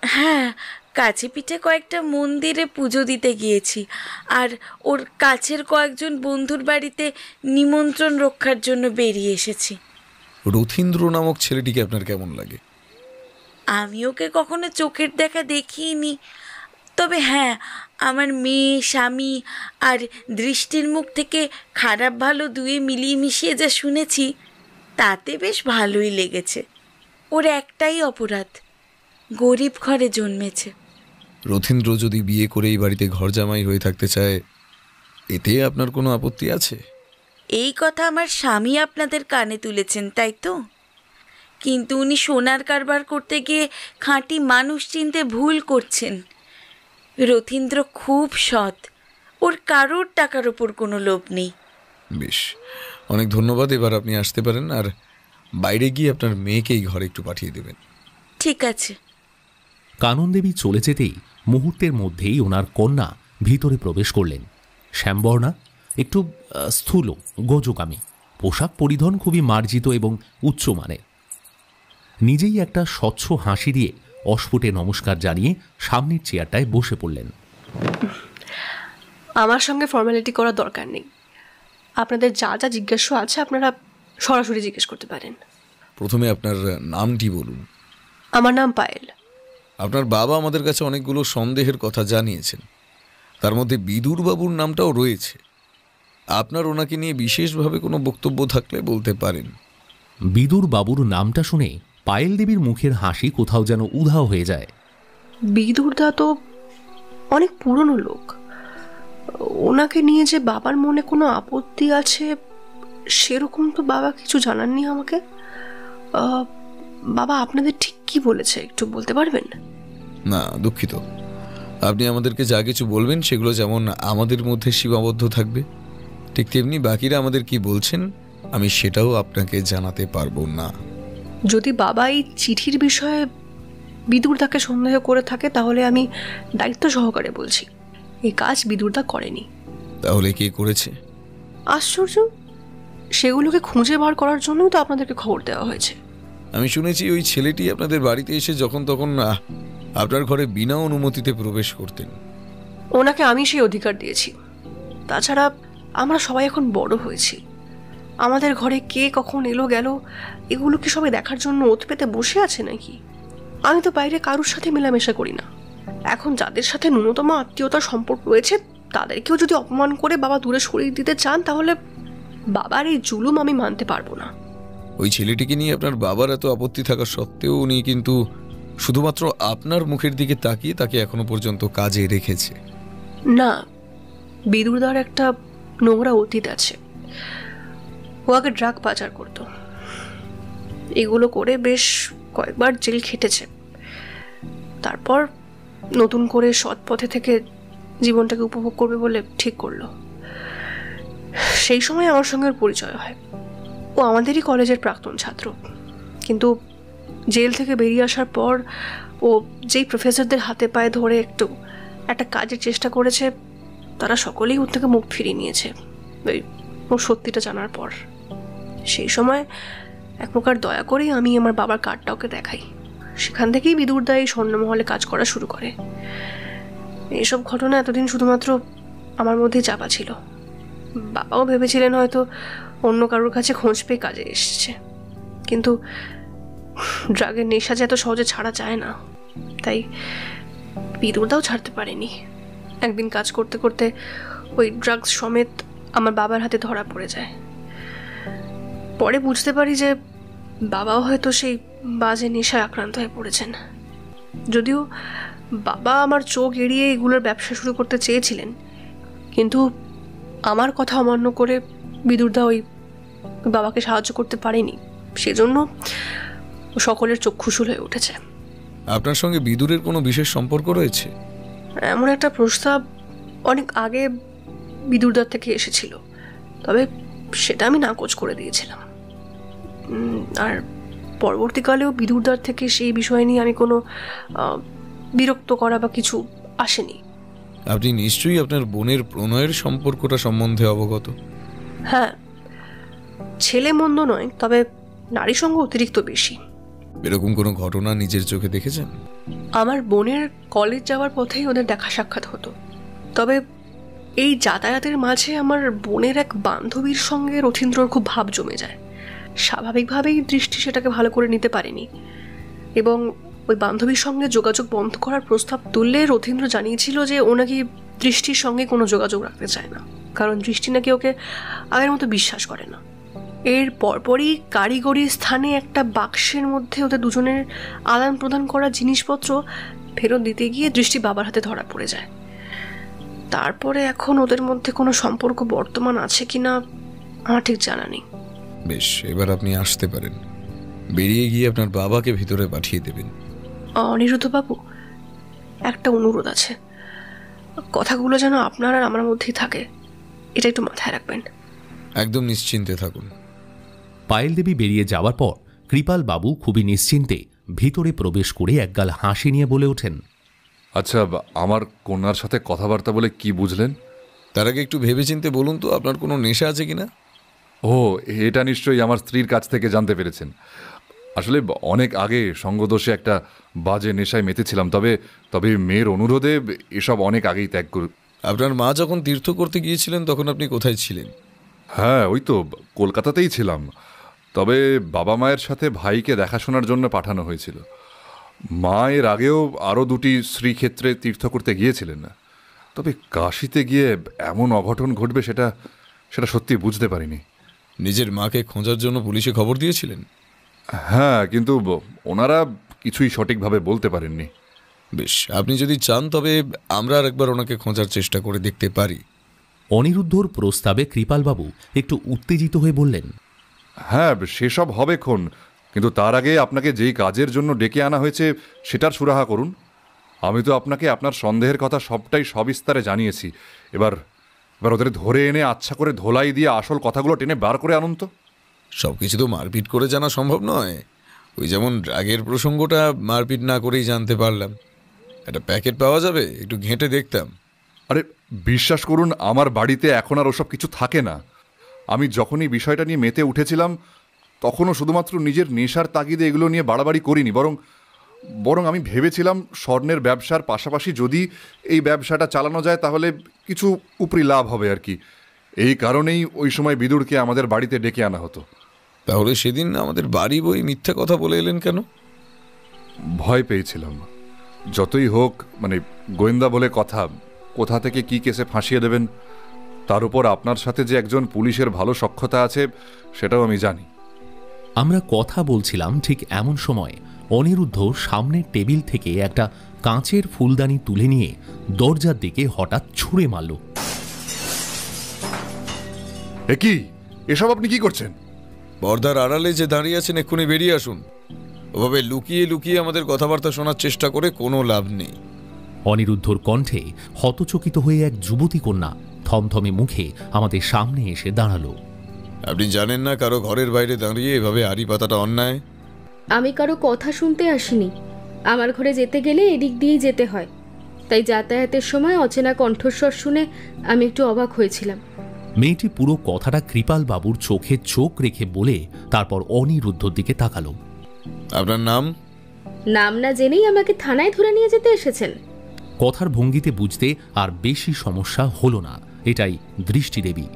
হ্যাঁ, কাছে পিঠে কয়েকটা মন্দিরে পুজো দিতে গিয়েছি, আর ওর কাছের কয়েকজন বন্ধুর বাড়িতে নিমন্ত্রণ রক্ষার জন্য বেরিয়ে এসেছি। রথীন্দ্র নামক ছেলেটিকে আপনার কেমন লাগে? আমি ওকে কখনো চোখের দেখা দেখিনি, তবে হ্যাঁ, আমার মেয়ে, স্বামী আর দৃষ্টির মুখ থেকে খারাপ ভালো দুয়ে মিলিয়ে মিশিয়ে যা শুনেছি তাতে বেশ ভালোই লেগেছে। ওর একটাই অপরাধ, গরিব ঘরে জন্মেছে। রথীন্দ্র যদি বিয়ে করে এই বাড়িতে ঘর জামাই হয়ে থাকতে চায়, এতে আপনার কোনো আপত্তি আছে? এই কথা আমার স্বামী আপনাদের কানে তুলেছেন, তাই তো? কিন্তু উনি সোনার কারবার করতে গিয়ে খাঁটি মানুষ চিনতে ভুল করছেন। রথীন্দ্র খুব সৎ, ওর কারোর টাকার ওপর কোনো লোভ নেই। বেশ, অনেক ধন্যবাদ। এবার আপনি আসতে পারেন, আর বাইরে গিয়ে আপনার মেয়েকে এই ঘরে একটু পাঠিয়ে দেবেন। ঠিক আছে। কানন দেবী চলে যেতেই মুহূর্তের মধ্যেই ওনার কন্যা ভিতরে প্রবেশ করলেন। শ্যামবর্ণা, একটু স্থূল, গজকামী, পোশাক পরিধান খুবই মার্জিত এবং উচ্চমানের। নিজেই একটা স্বচ্ছ হাসি দিয়ে অস্ফুটে নমস্কার জানিয়ে সামনের চেয়ারটায় বসে পড়লেন। আমার সঙ্গে ফর্মালিটি করার দরকার নেই। আপনাদের যা যা জিজ্ঞাসা আছে আপনারা সরাসরি জিজ্ঞেস করতে পারেন। প্রথমে আপনার নামটি বলুন। আমার নাম পায়েল। আপনার বাবা আমাদের কাছে অনেকগুলো সন্দেহের কথা জানিয়েছেন, তার মধ্যে বিদুরবাবুর নামটাও রয়েছে। আপনার ওনাকে নিয়ে বিশেষভাবে কোনো বক্তব্য থাকলে বলতে পারেন। বিদুর বাবুর নামটা শুনে পায়েল দেবীর মুখের হাসি কোথাও যেন উধাও হয়ে যায়। বিদুরদা তো অনেক পুরনো লোক, ওনাকে নিয়ে যে বাবার মনে কোনো আপত্তি আছে সেরকম তো বাবা কিছু জানাননি আমাকে। বাবা আপনাদের ঠিক কি বলেছে একটু বলতে পারবেন? না, দুঃখিত। আপনি আমাদেরকে যা কিছু বলবেন সেগুলো যেমন আমাদের মধ্যে সীমাবদ্ধ থাকবে, ঠিক তেমনি বাকিরা আমাদের কি বলছেন আমি সেটাও আপনাকে জানাতে পারবো না। যদি বাবা এই চিঠির বিষয়ে বিদুরদাকে সন্দেহ করে থাকে তাহলে আমি দায়িত্ব সহকারে বলছি, এই কাজ বিদুরদা করেনি। তাহলে কে করেছে? আশ্চর্য, সেগুলোকে খুঁজে বার করার জন্যই তো আপনাদেরকে খবর দেওয়া হয়েছে। আমি শুনেছি ওই ছেলেটি আপনাদের বাড়িতে এসে যখন তখন আপনার ঘরে বিনা অনুমতিতে প্রবেশ করতেন। ওনাকে আমি সেই অধিকার দিয়েছি। তাছাড়া আমরা সবাই এখন বড় হয়েছি, আমাদের ঘরে কে কখন এলো গেল এগুলো কি সবাই দেখার জন্য ওত পেতে বসে আছে নাকি? আমি তো বাইরে কারোর সাথে মেলামেশা করি না। এখন যাদের সাথে ন্যূনতম আত্মীয়তার সম্পর্ক রয়েছে তাদেরকেও যদি অপমান করে বাবা দূরে সরিয়ে দিতে চান তাহলে বাবার এই জুলুম আমি মানতে পারবো না। ওই ছেলেটিকে নিয়ে আপনার বাবার এত আপত্তি থাকা সত্ত্বেও উনি কিন্তু শুধুমাত্র আপনার মুখের দিকে তাকিয়ে তাকে এখনো পর্যন্ত কাজে রেখেছে। না, বিদুরদার একটা নোংরা অতীত আছে। ও আগে ড্রাগ পাচার করত, এগুলো করে বেশ কয়েকবার জেল খেটেছে। তারপর নতুন করে সৎ পথে থেকে জীবনটাকে উপভোগ করবে বলে ঠিক করলো। সেই সময় আমার সঙ্গে ওর পরিচয় হয়। ও আমাদেরই কলেজের প্রাক্তন ছাত্র, কিন্তু জেল থেকে বেরিয়ে আসার পর ও যেই প্রফেসরদের হাতে পায়ে ধরে একটা কাজের চেষ্টা করেছে তারা সকলেই ওর থেকে মুখ ফিরিয়ে নিয়েছে ওর সত্যিটা জানার পর। সেই সময় এক প্রকার দয়া করেই আমি আমার বাবার কার্ডটা ওকে দেখাই। সেখান থেকেই বিদুরদা এই স্বর্ণমহলে কাজ করা শুরু করে। এইসব ঘটনা এতদিন শুধুমাত্র আমার মধ্যেই চাপা ছিল। বাবাও ভেবেছিলেন হয়তো অন্য কারোর কাছে খোঁজ পেয়ে কাজে এসেছে, কিন্তু ড্রাগের নেশা যে এত সহজে ছাড়া যায় না, তাই বিদুরদাও ছাড়তে পারেনি। একদিন কাজ করতে করতে ওই ড্রাগস সমেত আমার বাবার হাতে ধরা পড়ে যায়। পরে বুঝতে পারি যে বাবাও হয়তো সেই বাজে নেশায় আক্রান্ত হয়ে পড়েছেন। যদিও বাবা আমার চোখ এড়িয়ে এগুলোর ব্যবসা শুরু করতে চেয়েছিলেন, কিন্তু আমার কথা অমান্য করে বিদুরদা ওই বাবাকে সাহায্য করতে পারেনি, সেজন্য সকলের চক্ষুশূল হয়ে উঠেছে। আপনার সঙ্গে বিদুরের কোনো বিশেষ সম্পর্ক রয়েছে? এমন একটা প্রস্তাব অনেক আগে বিদুরদার থেকে এসেছিল, তবে সেটা আমি নাকচ করে দিয়েছিলাম। আর পরবর্তীকালেও বিদুরদার থেকে সেই বিষয় নিয়ে আমি কোনো বিরক্ত করা বা কিছু আসেনি। আপনি নিশ্চয়ই আপনার বোনের প্রণয়ের সম্পর্কটা সম্বন্ধে অবগত? হ্যাঁ, ছেলে মন্দ নয়, তবে নারী সঙ্গ অতিরিক্ত বেশি। এরকম কোনো ঘটনা নিজের চোখে দেখেছেন? আমার বোনের কলেজ যাওয়ার পথেই ওদের দেখা সাক্ষাৎ হতো, তবে এই যাতায়াতের মাঝে আমার বোনের এক বান্ধবীর সঙ্গে রথীন্দ্রর খুব ভাব জমে যায়। স্বাভাবিকভাবেই দৃষ্টি সেটাকে ভালো করে নিতে পারেনি, এবং ওই বান্ধবীর সঙ্গে যোগাযোগ বন্ধ করার প্রস্তাব তুললে রথীন্দ্র জানিয়েছিল যে ও নাকি দৃষ্টির সঙ্গে কোনো যোগাযোগ রাখতে চায় না, কারণ দৃষ্টি নাকি ওকে আগের মতো বিশ্বাস করে না। এর পরপরই কারিগরি স্থানে একটা বাক্সের মধ্যে ওদের দুজনের আদান প্রদান করা জিনিসপত্র ফেরত দিতে গিয়ে দৃষ্টি বাবার হাতে ধরা পড়ে যায়। তারপরে এখন ওদের মধ্যে কোনো সম্পর্ক বর্তমান আছে কিনা আমার ঠিক জানা নেই। বেশ, এবার আপনি আসতে পারেন। বেরিয়ে গিয়ে আপনার বাবাকে ভিতরে পাঠিয়ে দেবেন। অনিরুদ্ধবাবু, একটা অনুরোধ আছে, কথাগুলো যেন আপনার আর আমার মধ্যেই থাকে, এটা একটু মাথায় রাখবেন। একদম নিশ্চিন্তে থাকুন। পায়েল দেবী বেরিয়ে যাওয়ার পর কৃপাল বাবু খুবই নিশ্চিন্তে ভিতরে প্রবেশ করে একগাল হাসি নিয়ে বলে ওঠেন, আচ্ছা, আমার কন্যার সাথে কথাবার্তা বলে কি বুঝলেন? তার আগে একটু ভেবেচিন্তে বলুন তো, আপনার কোনো নেশা আছে কিনা? ও, এটা নিশ্চয়ই আমার স্ত্রীর কাছ থেকে জানতে পেরেছেন। আসলে অনেক আগে সঙ্গদোষে একটা বাজে নেশায় মেতেছিলাম, তবে মেয়ের অনুরোধে এসব অনেক আগেই ত্যাগ করি। আপনার মা যখন তীর্থ করতে গিয়েছিলেন তখন আপনি কোথায় ছিলেন? হ্যাঁ, ওই তো কলকাতাতেই ছিলাম। তবে বাবা মায়ের সাথে ভাইকে দেখাশোনার জন্য পাঠানো হয়েছিল। মা এর আগেও আরও 2টি শ্রীক্ষেত্রে তীর্থ করতে গিয়েছিলেন না, তবে কাশিতে গিয়ে এমন অঘটন ঘটবে সেটা সত্যি বুঝতে পারিনি। নিজের মাকে খোঁজার জন্য পুলিশে খবর দিয়েছিলেন? হ্যাঁ, কিন্তু ওনারা কিছুই সঠিকভাবে বলতে পারেননি। বেশ, আপনি যদি চান তবে আমরা আর একবার ওনাকে খোঁজার চেষ্টা করে দেখতে পারি। অনিরুদ্ধর প্রস্তাবে কৃপালবাবু একটু উত্তেজিত হয়ে বললেন, হ্যাঁ, সেসব হবে খন, কিন্তু তার আগে আপনাকে যেই কাজের জন্য ডেকে আনা হয়েছে সেটার সুরাহা করুন। আমি তো আপনাকে আপনার সন্দেহের কথা সবটাই সবিস্তারে জানিয়েছি। এবার ওদের ধরে এনে আচ্ছা করে ধোলাই দিয়ে আসল কথাগুলো টেনে বার করে আনুন তো। সব কিছু তো মারপিট করে জানা সম্ভব নয়। ওই যেমন ড্রাগের প্রসঙ্গটা মারপিট না করেই জানতে পারলাম। একটা প্যাকেট পাওয়া যাবে, একটু ঘেঁটে দেখতাম। আরে বিশ্বাস করুন, আমার বাড়িতে এখন আর ওসব কিছু থাকে না। আমি যখনই বিষয়টা নিয়ে মেতে উঠেছিলাম তখনও শুধুমাত্র নিজের নেশার তাগিদে এগুলো নিয়ে বাড়াবাড়ি করিনি, বরং আমি ভেবেছিলাম স্বর্ণের ব্যবসার পাশাপাশি যদি এই ব্যবসাটা চালানো যায় তাহলে কিছু উপরি লাভ হবে আর কি। এই কারণেই ওই সময় বিদুরকে আমাদের বাড়িতে ডেকে আনা হতো। তাহলে সেদিন আমাদের বাড়ি বই মিথ্যা কথা বলে এলেন কেন? ভয় পেয়েছিলাম। যতই হোক, গোয়েন্দা বলে কথা, কোথা থেকে কি কেসে ফাঁসিয়ে দেবেন। তার উপর আপনার সাথে যে একজন পুলিশের ভালো সখ্যতা আছে সেটাও আমি জানি। আমরা কথা বলছিলাম, ঠিক এমন সময় অনিরুদ্ধ সামনের টেবিল থেকে একটা কাঁচের ফুলদানি তুলে নিয়ে দরজার দিকে হঠাৎ ছুঁড়ে মারল। এ কি, এসব আপনি কি করছেন? পর্দার আড়ালে যে দাঁড়িয়ে আছেন এক্ষুনি বেরিয়ে আসুন। ওভাবে লুকিয়ে লুকিয়ে আমাদের কথাবার্তা শোনার চেষ্টা করে কোনো লাভ নেই। অনিরুদ্ধর কণ্ঠে হতচকিত হয়ে এক যুবতী কন্যা থমথমে মুখে আমাদের সামনে এসে দাঁড়ালো। আপনি জানেন না কারো ঘরের বাইরে দাঁড়িয়ে এভাবে আড়ি পাতাটা অন্যায়? আমি কারো কথা শুনতে আসিনি। আমার ঘরে যেতে গেলে এদিক দিয়েই যেতে হয়, তাই যাতায়াতের সময় অচেনা কণ্ঠস্বর শুনে আমি একটু অবাক হয়েছিলাম। মেয়েটি পুরো কথাটা কৃপাল বাবুর চোখে চোখ রেখে বলে তারপর অনিরুদ্ধর দিকে তাকালো। আপনার নাম? নাম না জেনেই আমাকে থানায় ধরে নিয়ে যেতে এসেছেন? কথার ভঙ্গিতে বুঝতে আর বেশি সমস্যা হলো না। এটাই দৃষ্টি দেবী।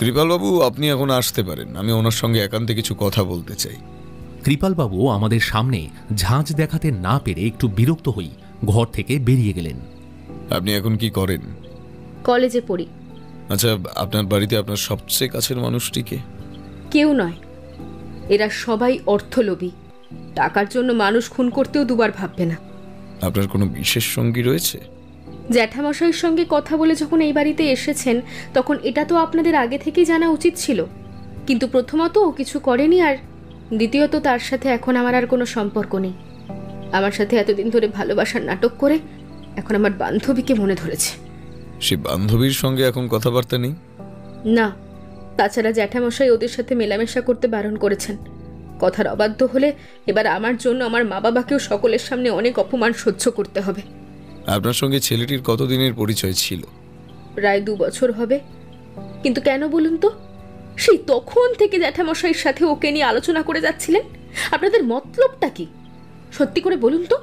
কৃপালবাবু, আপনি এখন আসতে পারেন। আমি ওনার সঙ্গে একান্তে কিছু কথা বলতে চাই। কৃপালবাবু আমাদের সামনে ঝাঁজ দেখাতে না পেরে একটু বিরক্ত হই ঘর থেকে বেরিয়ে গেলেন। আপনি এখন কি করেন? কলেজে পড়ি। আচ্ছা, আপনার বাড়িতে আপনার সবচেয়ে কাছের মানুষটিকে? কেউ নয়, এরা সবাই অর্থলোভী। টাকার জন্য মানুষ খুন করতেও দুবার ভাববে না। আপনার কোনো বিশেষ সঙ্গী রয়েছে? জ্যাঠামশাইয়ের সঙ্গে কথা বলে যখন এই বাড়িতে এসেছেন তখন এটা তো আপনাদের আগে থেকেই জানা উচিত ছিল, কিন্তু প্রথমত ও কিছু করেনি, আর দ্বিতীয়ত তার সাথে এখন আমার আর কোনো সম্পর্ক নেই। আমার সাথে এতদিন ধরে ভালোবাসার নাটক করে এখন আমার বান্ধবীকে মনে ধরেছে। সে বান্ধবীর সঙ্গে এখন কথাবার্তা নেই? না, তাছাড়া জ্যাঠামশাই ওদের সাথে মেলামেশা করতে বারণ করেছেন। কথার অবাধ্য হলে এবার আমার জন্য আমার মা বাবাকেও সকলের সামনে অনেক অপমান সহ্য করতে হবে। আপনার সঙ্গে ছেলেটির কতদিনের পরিচয় ছিল? প্রায় 2 বছর হবে। কিন্তু কেন বলুন তো? সেই তখন থেকে জ্যাঠামশাইয়ের সাথে ওকে নিয়ে আলোচনা করে যাচ্ছিলেন। আপনাদের মতলবটা কি সত্যি করে বলুন তো?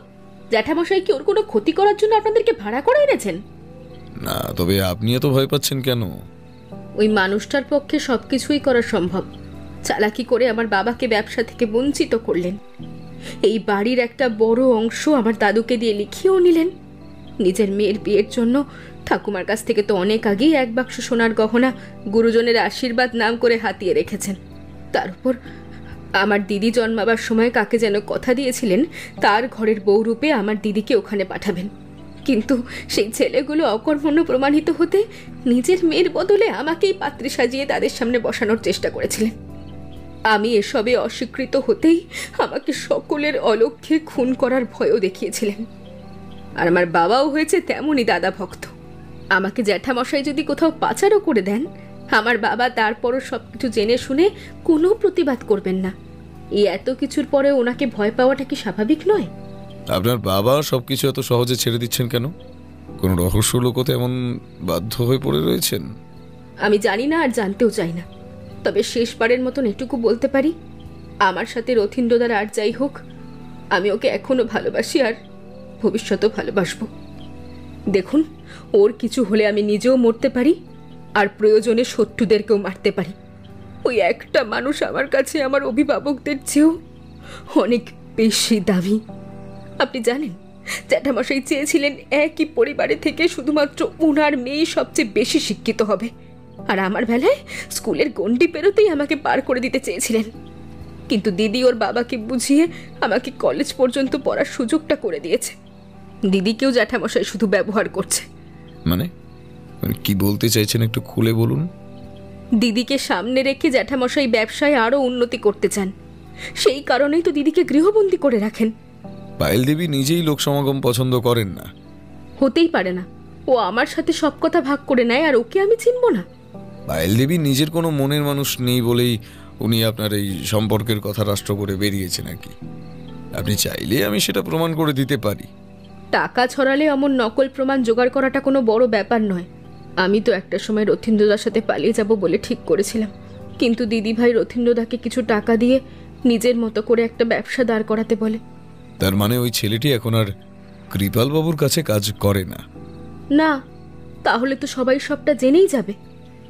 জ্যাঠামশাই কি ওর কোনো ক্ষতি করার জন্য আপনাদেরকে ভাড়া করে এনেছেন? না, তবে আপনি এত ভয় পাচ্ছেন কেন? ওই মানুষটার পক্ষে সবকিছুই করা সম্ভব। চালাকি করে আমার বাবাকে ব্যবসা থেকে বঞ্চিত করলেন। এই বাড়ির একটা বড় অংশ আমার দাদুকে দিয়ে লিখিয়েও নিলেন। নিজের মেয়ের বিয়ের জন্য ঠাকুমার কাছ থেকে তো অনেক আগেই 1 বাক্স সোনার গহনা গুরুজনের আশীর্বাদ নাম করে হাতিয়ে রেখেছেন। তার উপর আমার দিদি জন্মাবার সময় কাকে যেন কথা দিয়েছিলেন তার ঘরের বউ রূপে আমার দিদিকে ওখানে পাঠাবেন। কিন্তু সেই ছেলেগুলো অকর্মণ্য প্রমাণিত হতে নিজের মেয়ের বদলে আমাকেই পাত্রী সাজিয়ে তাদের সামনে বসানোর চেষ্টা করেছিলেন। আমি এসবে অস্বীকৃত হতেই আমাকে সকলের অলক্ষ্যে খুন করার ভয়ও দেখিয়েছিলেন। আর আমার বাবাও হয়েছে তেমনই দাদা ভক্ত। আমাকে জ্যাঠামশাই যদি কোথাও পাচারও করে দেন, আমার বাবা তারপরও সবকিছু জেনে শুনে কোনো প্রতিবাদ করবেন না। এই এত কিছুর পরে ওনাকে ভয় পাওয়াটা কি স্বাভাবিক নয়? আপনার বাবা সবকিছু এত সহজে ছেড়ে দিচ্ছেন কেন? কোনো রহস্য লুকোতে এমন বাধ্য হয়ে পড়ে রয়েছেন? আমি জানি না, আর জানতেও চাই না। তবে শেষবারের মতন এটুকু বলতে পারি, আমার সাথে রথীন্দ্রদার আর যাই হোক, আমি ওকে এখনো ভালোবাসি আর ভবিষ্যতেও ভালোবাসবো। দেখুন, ওর কিছু হলে আমি নিজেও মরতে পারি, আর প্রয়োজনে শত্রুদেরকেও মারতে পারি। ওই একটা মানুষ আমার কাছে আমার অভিভাবকদের চেয়েও অনেক বেশি দামি। আপনি জানেন, জ্যাঠামশাই চেয়েছিলেন একই পরিবারে থেকে শুধুমাত্র ওনার মেয়ে সবচেয়ে বেশি শিক্ষিত হবে, আর আমার বেলায় স্কুলের গণ্ডি পেরোতেই আমাকে পার করে দিতে চেয়েছিলেন। কিন্তু দিদি ওর বাবাকে বুঝিয়ে আমাকে কলেজ পর্যন্ত পড়ার সুযোগটা করে দিয়েছে। দিদিকেও জ্যাঠামশাই শুধু ব্যবহার করছে। মানে কি বলতে চাইছেন একটু খুলে বলুন। দিদিকে সামনে রেখে জ্যাঠামশাই ব্যবসায় আরও উন্নতি করতে চান। সেই কারণেই তো দিদিকে গৃহবন্দী করে রাখেন। পায়েল দেবী নিজেই লোক সমাগম পছন্দ করেন না। হতেই পারে না। ও আমার সাথে সব কথা ভাগ করে নেয়, আর ওকে আমি চিনব না? পায়েল দেবী নিজের কোনো মনের মানুষ নেই বলেই উনি আপনার এই সম্পর্কের কথা রাষ্ট্র করে বেরিয়েছেন আর কি। আপনি চাইলে আমি সেটা প্রমাণ করে দিতে পারি। টাকা ছড়ালে অমন নকল প্রমাণ জোগাড় করাটা কোনো বড় ব্যাপার নয়। আমি তো একটা সময় রথীন্দ্রদার সাথে পালিয়ে যাব বলে ঠিক করেছিলাম, কিন্তু দিদিভাই রথীন্দ্রদাকে কিছু টাকা দিয়ে নিজের মতো করে একটা ব্যবসা দাঁড় করাতে বলে। তার মানে ওই ছেলেটি এখন আর কৃপালবাবুর কাছে কাজ করে না? না, তাহলে তো সবাই সবটা জেনেই যাবে।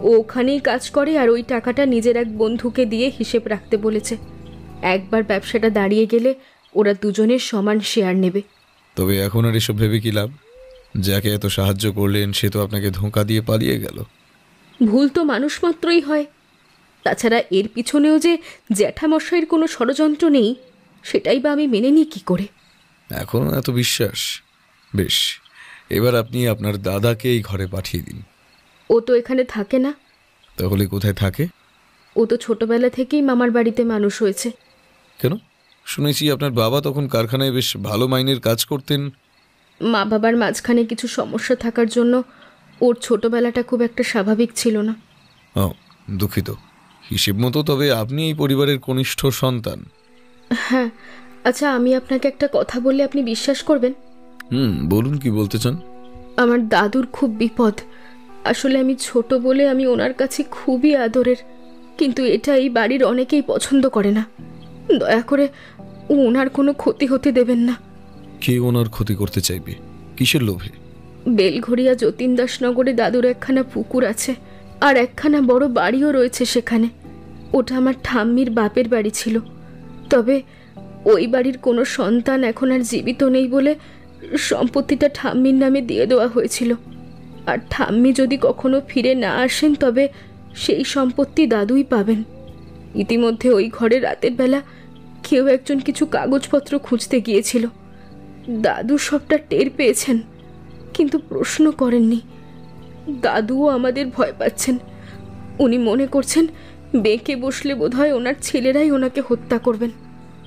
ও ওখানেই কাজ করে, আর ওই টাকাটা নিজের এক বন্ধুকে দিয়ে হিসেব রাখতে বলেছে। একবার ব্যবসাটা দাঁড়িয়ে গেলে ওরা দুজনের সমান শেয়ার নেবে। তবে এখন আর এসব ভেবে কি লাভ? যাকে এত সাহায্য করলেন সে তো আপনাকে ধোঁকা দিয়ে পালিয়ে গেল। ভুল তো মানুষ মাত্রই হয়। তাছাড়া এর পিছনেও যে জ্যাঠামশাইয়ের কোনো ষড়যন্ত্র নেই, সেটাই বা আমি মেনে নিই কী করে? এখন এত বিশ্বাস? বেশ, এবার আপনি আপনার দাদাকে এই ঘরে পাঠিয়ে দিন। ও তো এখানে থাকে না। তাহলে কোথায় থাকে? ও তো ছোটবেলা থেকেই মামার বাড়িতে মানুষ হয়েছে। কেন? শুনেছি আপনার বাবা তখন কারখানায় বেশ ভালো মাইনের কাজ করতেন। মা বাবার মাঝখানে কিছু সমস্যা থাকার জন্য ওর ছোটবেলাটা খুব একটা স্বাভাবিক ছিল না। ও, দুঃখিত। হিসেব মতো তবে আপনি এই পরিবারের কনিষ্ঠ সন্তান। হ্যাঁ। আচ্ছা, আমি আপনাকে একটা কথা বললে আপনি বিশ্বাস করবেন? বলুন, কি বলতে চান? আমার দাদুর খুব বিপদ। আসলে আমি ছোট বলে আমি ওনার কাছে খুবই আদরের, কিন্তু এটা এই বাড়ির অনেকেই পছন্দ করে না। দয়া করে ওনার কোনো ক্ষতি হতে দেবেন না। কে ওনার ক্ষতি করতে চাইবে? কিসের লোভে? বেলঘড়িয়া যতীনদাসনগরে দাদুর একখানা পুকুর আছে, আর একখানা বড় বাড়িও রয়েছে সেখানে। ওটা আমার ঠাম্মির বাপের বাড়ি ছিল। তবে ওই বাড়ির কোনো সন্তান এখন আর জীবিত নেই বলে সম্পত্তিটা ঠাম্মির নামে দিয়ে দেওয়া হয়েছিল। আর ঠাম্মি যদি কখনো ফিরে না আসেন তবে সেই সম্পত্তি দাদুই পাবেন। ইতিমধ্যে ওই ঘরে রাতের বেলা কেউ একজন কিছু কাগজপত্র খুঁজতে গিয়েছিল। দাদু সবটা টের পেয়েছেন, কিন্তু প্রশ্ন করেননি। দাদুও আমাদের ভয় পাচ্ছেন। উনি মনে করছেন বেঁকে বসলে বোধহয় ওনার ছেলেরাই ওনাকে হত্যা করবেন।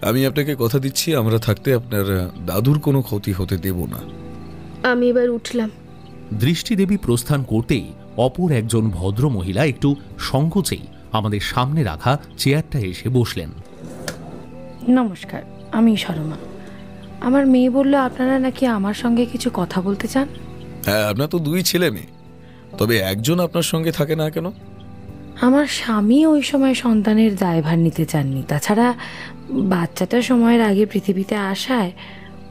আমি আপনাকে কথা দিচ্ছি, আমরা থাকতে আপনার দাদুর কোনো ক্ষতি হতে দেব না। আমি এবার উঠলাম। দৃষ্টি দেবী প্রস্থান করতেই অপর একজন ভদ্র মহিলা একটু সংকোচেই আমাদের সামনে রাখা চেয়ারটা এসে বসলেন। নমস্কার, আমি শর্মা। আমার মেয়ে বলল আপনারা নাকি আমার সঙ্গে কিছু কথা বলতে চান। হ্যাঁ, আপনার তো 2 ছেলে মেয়ে, তবে একজন আপনার সঙ্গে থাকে না কেন? আমার স্বামী ওই সময় সন্তানের দায়ভার নিতে চাননি। তাছাড়া বাচ্চাটা সময়ের আগে পৃথিবীতে আসায়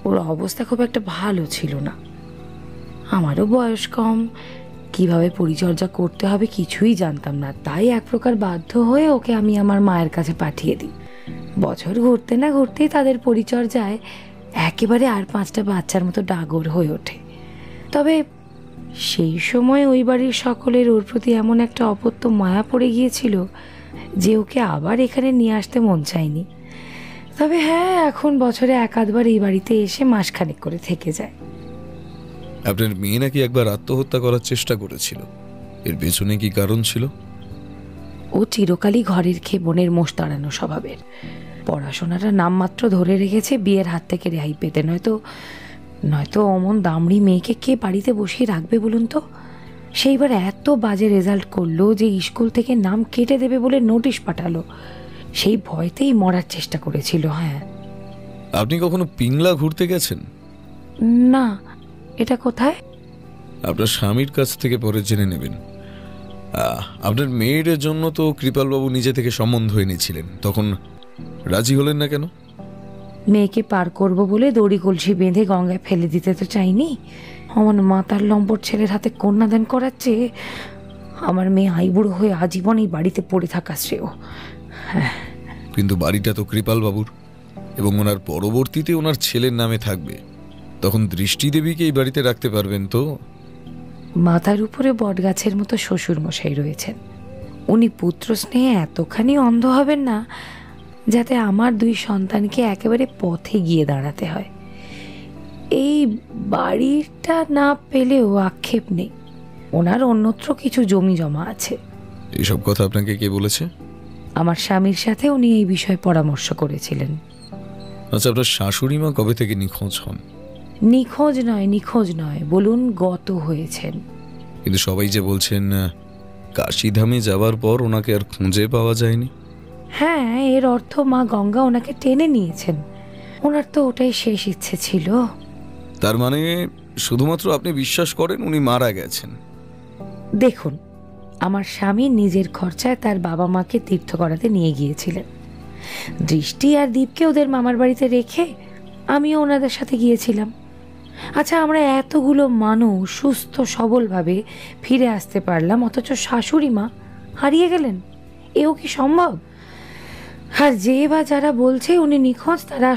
ওর অবস্থা খুব একটা ভালো ছিল না। আমারও বয়স কম, কিভাবে পরিচর্যা করতে হবে কিছুই জানতাম না। তাই এক প্রকার বাধ্য হয়ে ওকে আমি আমার মায়ের কাছে পাঠিয়ে দিই। বছর ঘুরতে না ঘুরতেই তাদের পরিচর্যায় একেবারে আর 5টা বাচ্চার মতো ডাগর হয়ে ওঠে। তবে সেই সময় ওই বাড়ির সকলের ওর প্রতি এমন একটা অপত্য মায়া পড়ে গিয়েছিল যে ওকে আবার এখানে নিয়ে আসতে মন চায়নি। তবে হ্যাঁ, এখন বছরে 1-2বার এই বাড়িতে এসে মাসখানেক করে থেকে যায়। আপনার মেয়ে নাকি একবার আত্মহত্যা করার চেষ্টা করেছিল, এর পেছনে কি কারণ ছিল? ও চিরকালই ঘরের খেয়ে বনের মোষ তাড়ানো স্বভাবের। পড়াশোনাটা নামমাত্র ধরে রেখেছে বিয়ের হাত থেকে রেহাই পেতে। নয়তো অমন দামড়ি মেয়েকে কে বাড়িতে বসিয়ে রাখবে বলুন তো? সেইবার এত বাজে রেজাল্ট করলো যে স্কুল থেকে নাম কেটে দেবে বলে নোটিশ পাঠালো। সেই ভয়তেই মরার চেষ্টা করেছিল। হ্যাঁ। আপনি কখনো পিংলা ঘুরতে গেছেন? না, এটা কোথায়? আপনার স্বামীর কাছ থেকে পরে জেনে নেবেন। আপনার মেয়ের জন্য তো কৃপালবাবু নিজে থেকে সম্বন্ধ এনেছিলেন, তখন রাজি হলেন না কেন? মেয়েকে পার করব বলে দড়ি কলসি বেঁধে গঙ্গায় ফেলে দিতে তো চাইনি। আমার মাতার লম্পট ছেলের হাতে কন্যাদান করাচ্ছে। আমার মেয়ে আইবুড়ো হয়ে আজীবন এই বাড়িতে পড়ে থাকা শ্রেয়। কিন্তু বাড়িটা তো কৃপালবাবুর, এবং ওনার পরবর্তীতে ওনার ছেলের নামে থাকবে। তখন দৃষ্টি দেবীকে এই বাড়িতে রাখতে পারবেন তো? মাথার উপরে বটগাছের মতো শ্বশুর মশাই রয়েছেন। উনি পুত্র স্নেহে এতখানি অন্ধ হবেন না যাতে আমার 2 সন্তানকে একেবারে পথে গিয়ে দাঁড়াতে হয়। এই বাড়িটা না পেলেও আক্ষেপ নেই, ওনার অন্যত্র কিছু জমি জমা আছে। এইসব কথা আপনাকে কে বলেছে? আমার স্বামীর সাথে উনি এই বিষয়ে পরামর্শ করেছিলেন। আচ্ছা, আপনার শাশুড়ি মা কবে থেকে নিখোঁজ হন? নিখোঁজ নয়, বলুন গত হয়েছেন। কিন্তু সবাই যে বলছেন কাশীধামে যাওয়ার পর ওনাকে আর খুঁজে পাওয়া যায়নি। হ্যাঁ, এর অর্থ মা গঙ্গা ওনাকে টেনে নিয়েছেন। ওনার তো ওটাই শেষ ইচ্ছে ছিল। তার মানে শুধুমাত্র আপনি বিশ্বাস করেন উনি মারা গেছেন? দেখুন, আমার স্বামী নিজের খরচায় তার বাবা মাকে তীর্থ করাতে নিয়ে গিয়েছিলেন। দৃষ্টি আর দীপকে ওদের মামার বাড়িতে রেখে আমিও ওনাদের সাথে গিয়েছিলাম। আচ্ছা, আমরা এতগুলো মানুষ সুস্থ সবলভাবে ফিরে আসতে পারলাম, অথচ শাশুড়ি মা হারিয়ে গেলেন। এও কি সম্ভব? আর যে বা যারা বলছে উনি নিখোঁজ, তারা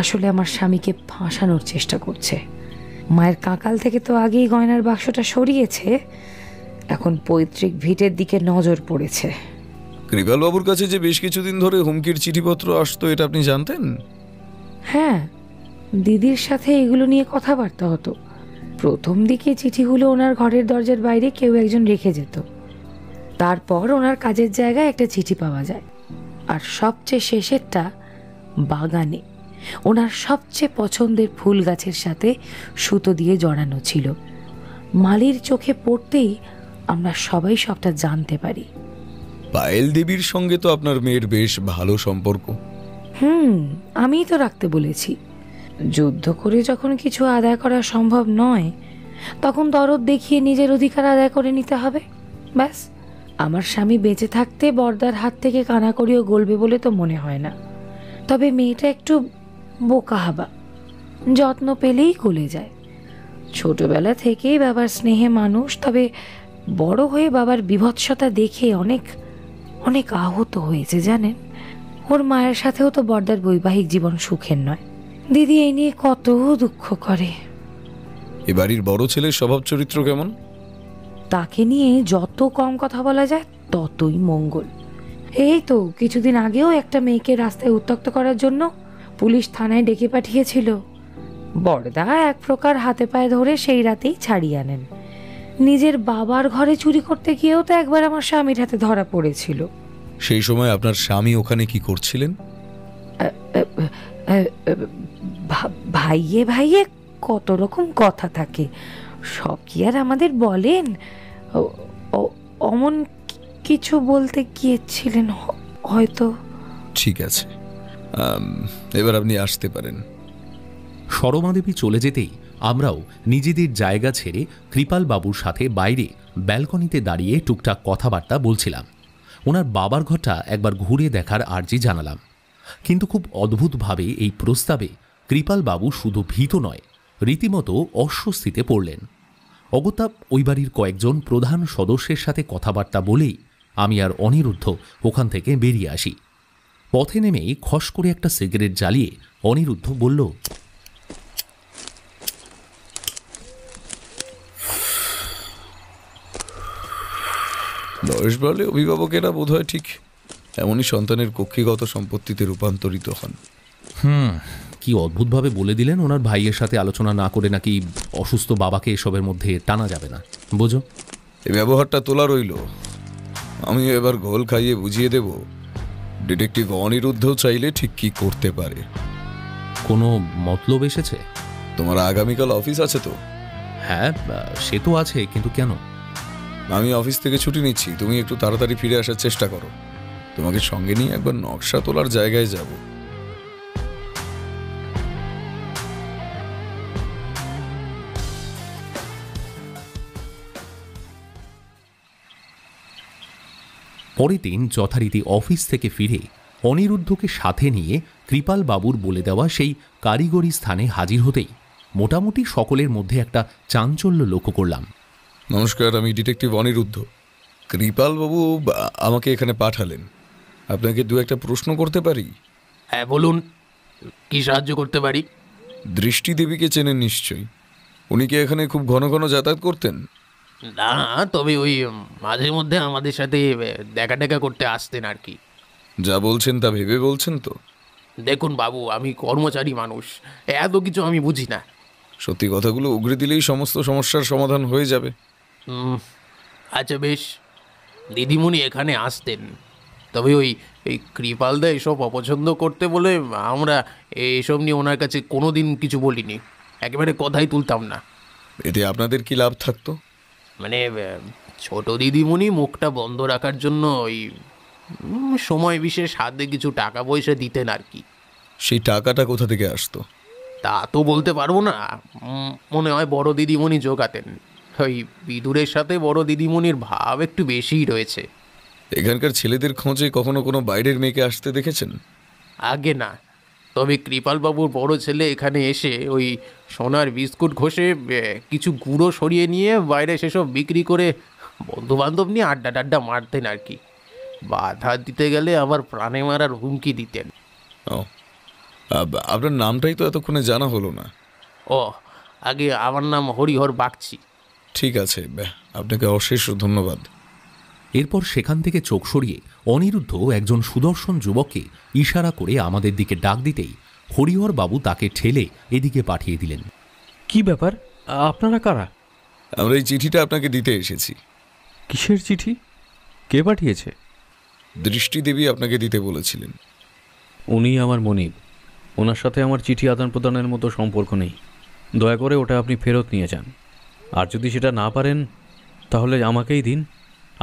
আসলে আমার স্বামীকে ফাঁসানোর চেষ্টা করছে। মায়ের কাঁকাল থেকে তো আগেই গয়নার বাক্সটা সরিয়েছে, এখন পৈতৃক ভিটের দিকে নজর পড়েছে। কৃপালবাবুর কাছে যে বেশ কিছুদিন ধরে হুমকির চিঠিপত্র আসতো, এটা আপনি জানতেন? হ্যাঁ, দিদির সাথে এগুলো নিয়ে কথাবার্তা হতো। প্রথম দিকে চিঠিগুলো ওনার ঘরের দরজার বাইরে কেউ একজন রেখে যেত। তারপর ওনার কাজের জায়গায় একটা চিঠি পাওয়া যায়, আর সবচেয়ে শেষেরটা বাগানে ওনার সবচেয়ে পছন্দের ফুল গাছের সাথে সুতো দিয়ে জড়ানো ছিল। মালির চোখে পড়তেই আমরা সবাই সবটা জানতে পারি। পায়েল দেবীর সঙ্গে তো আপনার মেয়ের বেশ ভালো সম্পর্ক। আমিই তো রাখতে বলেছি। যুদ্ধ করে যখন কিছু আদায় করা সম্ভব নয়, তখন দরদ দেখিয়ে নিজের অধিকার আদায় করে নিতে হবে। ব্যাস, আমার স্বামী বেঁচে থাকতে বর্দার হাত থেকে কানাকড়িও গলবে বলে তো মনে হয় না। তবে মেয়েটা একটু বোকা হাবা, যত্ন পেলেই গলে যায়। ছোটবেলা থেকেই বাবার স্নেহে মানুষ, তবে বড় হয়ে বাবার বিভৎসতা দেখে অনেক অনেক আহত হয়েছে জানেন। ওর মায়ের সাথেও তো বর্দার বৈবাহিক জীবন সুখের নয়। দিদি এই নিয়ে কত দুঃখ করে। এ বাড়ির বড় ছেলের স্বভাব চরিত্র কেমন? তাকে নিয়ে যত কম কথা বলা যায় ততই মঙ্গল। এই তো কিছুদিন আগেও একটা মেয়েকে রাস্তায় উত্ত্যক্ত করার জন্য পুলিশ থানায় ডেকে পাঠিয়েছিল। বড়দা এক প্রকার হাতে পায়ে ধরে সেই রাতেই ছাড়িয়ে আনেন। নিজের বাবার ঘরে চুরি করতে গিয়েও তো একবার আমার স্বামীর হাতে ধরা পড়েছিল। সেই সময় আপনার স্বামী ওখানে কি করছিলেন? ভাইয়ে ভাইয়ে কত রকম কথা থাকে, সব কি আর আমাদের বলেন? অমন কিছু বলতে গিয়েছিলেন হয়তো। ঠিক আছে, এবার আপনি আসতে পারেন। সরমাদেবী চলে যেতেই আমরাও নিজেদের জায়গা ছেড়ে কৃপাল বাবুর সাথে বাইরে ব্যালকনিতে দাঁড়িয়ে টুকটাক কথাবার্তা বলছিলাম। ওনার বাবার ঘরটা একবার ঘুরে দেখার আর্জি জানালাম, কিন্তু খুব অদ্ভুতভাবে এই প্রস্তাবে কৃপাল বাবু শুধু ভীত নয়, রীতিমতো অস্বস্তিতে পড়লেন। অগত্যা ওই বাড়ির কয়েকজন প্রধান সদস্যের সাথে কথাবার্তা বলেই আমি আর অনিরুদ্ধ ওখান থেকে বেরিয়ে আসি। পথে নেমেই খস করে একটা সিগারেট জ্বালিয়ে অনিরুদ্ধ বলল, বয়স বাড়লে অভিভাবকেরা বোধহয় ঠিক এমনই সন্তানের কক্ষিগত সম্পত্তিতে রূপান্তরিত হন। কি অদ্ভুতভাবে বলে দিলেন ওনার ভাইয়ের সাথে আলোচনা না করে নাকি অসুস্থ বাবাকে এসবের মধ্যে টানা যাবে না। বোঝো, এই ব্যবহারটা তোলা রইল। আমি এবার গোল খাইয়ে বুঝিয়ে দেব ডিটেকটিভ অনিরুদ্ধও চাইলে ঠিক কি করতে পারে। কোনো মতলব এসেছে? তোমার আগামীকাল অফিস আছে তো? হ্যাঁ, সে তো আছে, কিন্তু কেন? আমি অফিস থেকে ছুটি নিচ্ছি, তুমি একটু তাড়াতাড়ি ফিরে আসার চেষ্টা করো। তোমাকে সঙ্গে নিয়ে একবার নকশা তোলার জায়গায় যাব। পরের দিন যথারীতি অফিস থেকে ফিরে অনিরুদ্ধকে সাথে নিয়ে কৃপাল বাবুর বলে দেওয়া সেই কারিগরি স্থানে হাজির হতেই মোটামুটি সকলের মধ্যে একটা চাঞ্চল্য লক্ষ্য করলাম। নমস্কার, আমি ডিটেকটিভ অনিরুদ্ধ। কৃপাল বাবু আমাকে এখানে পাঠালেন। আপনাকে দু একটা প্রশ্ন করতে পারি? হ্যাঁ বলুন, কি সাহায্য করতে পারি? দৃষ্টি দেবীকে চেনেন নিশ্চয়ই। উনি কি এখানে খুব ঘন ঘন যাতায়াত করতেন? না, তবে ওই মাঝে মধ্যে আমাদের সাথে দেখা টেকা করতে আসতেন আর কি। যা বলছেন তা ভেবে বলছেন তো? দেখুন বাবু, আমি কর্মচারী মানুষ, এত কিছু আমি বুঝি না। সত্যি কথাগুলো উগড়ে দিলেই সমস্ত সমস্যার সমাধান হয়ে যাবে। আচ্ছা বেশ, দিদিমণি এখানে আসতেন, তবে ওই কৃপালদা এসব অপছন্দ করতে বলে আমরা এসব নিয়ে ওনার কাছে কোনো দিন কিছু বলিনি, একেবারে কথাই তুলতাম না। এতে আপনাদের কি লাভ থাকতো? মানে ছোট দিদিমণি মুখটা বন্ধ রাখার জন্য ওই সময় বিশেষ হাতে কিছু টাকা পয়সা দিতেন আর কি। সেই টাকাটা কোথা থেকে আসতো? তা তো বলতে পারবো না, মনে হয় বড় দিদিমণি জোগাতেন। ওই বিদুরের সাথে বড় দিদিমণির ভাব একটু বেশিই রয়েছে। এখানকার ছেলেদের খোঁজে কখনো কোনো বাইরের মেয়েকে আসতে দেখেছেন? আগে না, তবে কৃপালবাবুর বড় ছেলে এখানে এসে ওই সোনার বিস্কুট ঘষে কিছু গুঁড়ো সরিয়ে নিয়ে বাইরে সেসব বিক্রি করে বন্ধুবান্ধব নিয়ে আড্ডা টাড্ডা মারতেন আর কি। বাধা দিতে গেলে আবার প্রাণে মারার হুমকি দিতেন। ও, আপনার নামটাই তো এতক্ষণে জানা হলো না। ও, আগে আমার নাম হরিহর বাগচি। ঠিক আছে, আপনাকে অশেষ ধন্যবাদ। এরপর সেখান থেকে চোখ সরিয়ে অনিরুদ্ধ একজন সুদর্শন যুবককে ইশারা করে আমাদের দিকে ডাক দিতেই হরিহর বাবু তাকে ঠেলে এদিকে পাঠিয়ে দিলেন। কি ব্যাপার, আপনারা কারা? আমরা এই চিঠিটা আপনাকে দিতে এসেছি। কিসের চিঠি? কে পাঠিয়েছে? দৃষ্টি দেবী আপনাকে দিতে বলেছিলেন। উনি আমার মনিব, ওনার সাথে আমার চিঠি আদান প্রদানের মতো সম্পর্ক নেই। দয়া করে ওটা আপনি ফেরত নিয়ে যান, আর যদি সেটা না পারেন তাহলে আমাকেই দিন,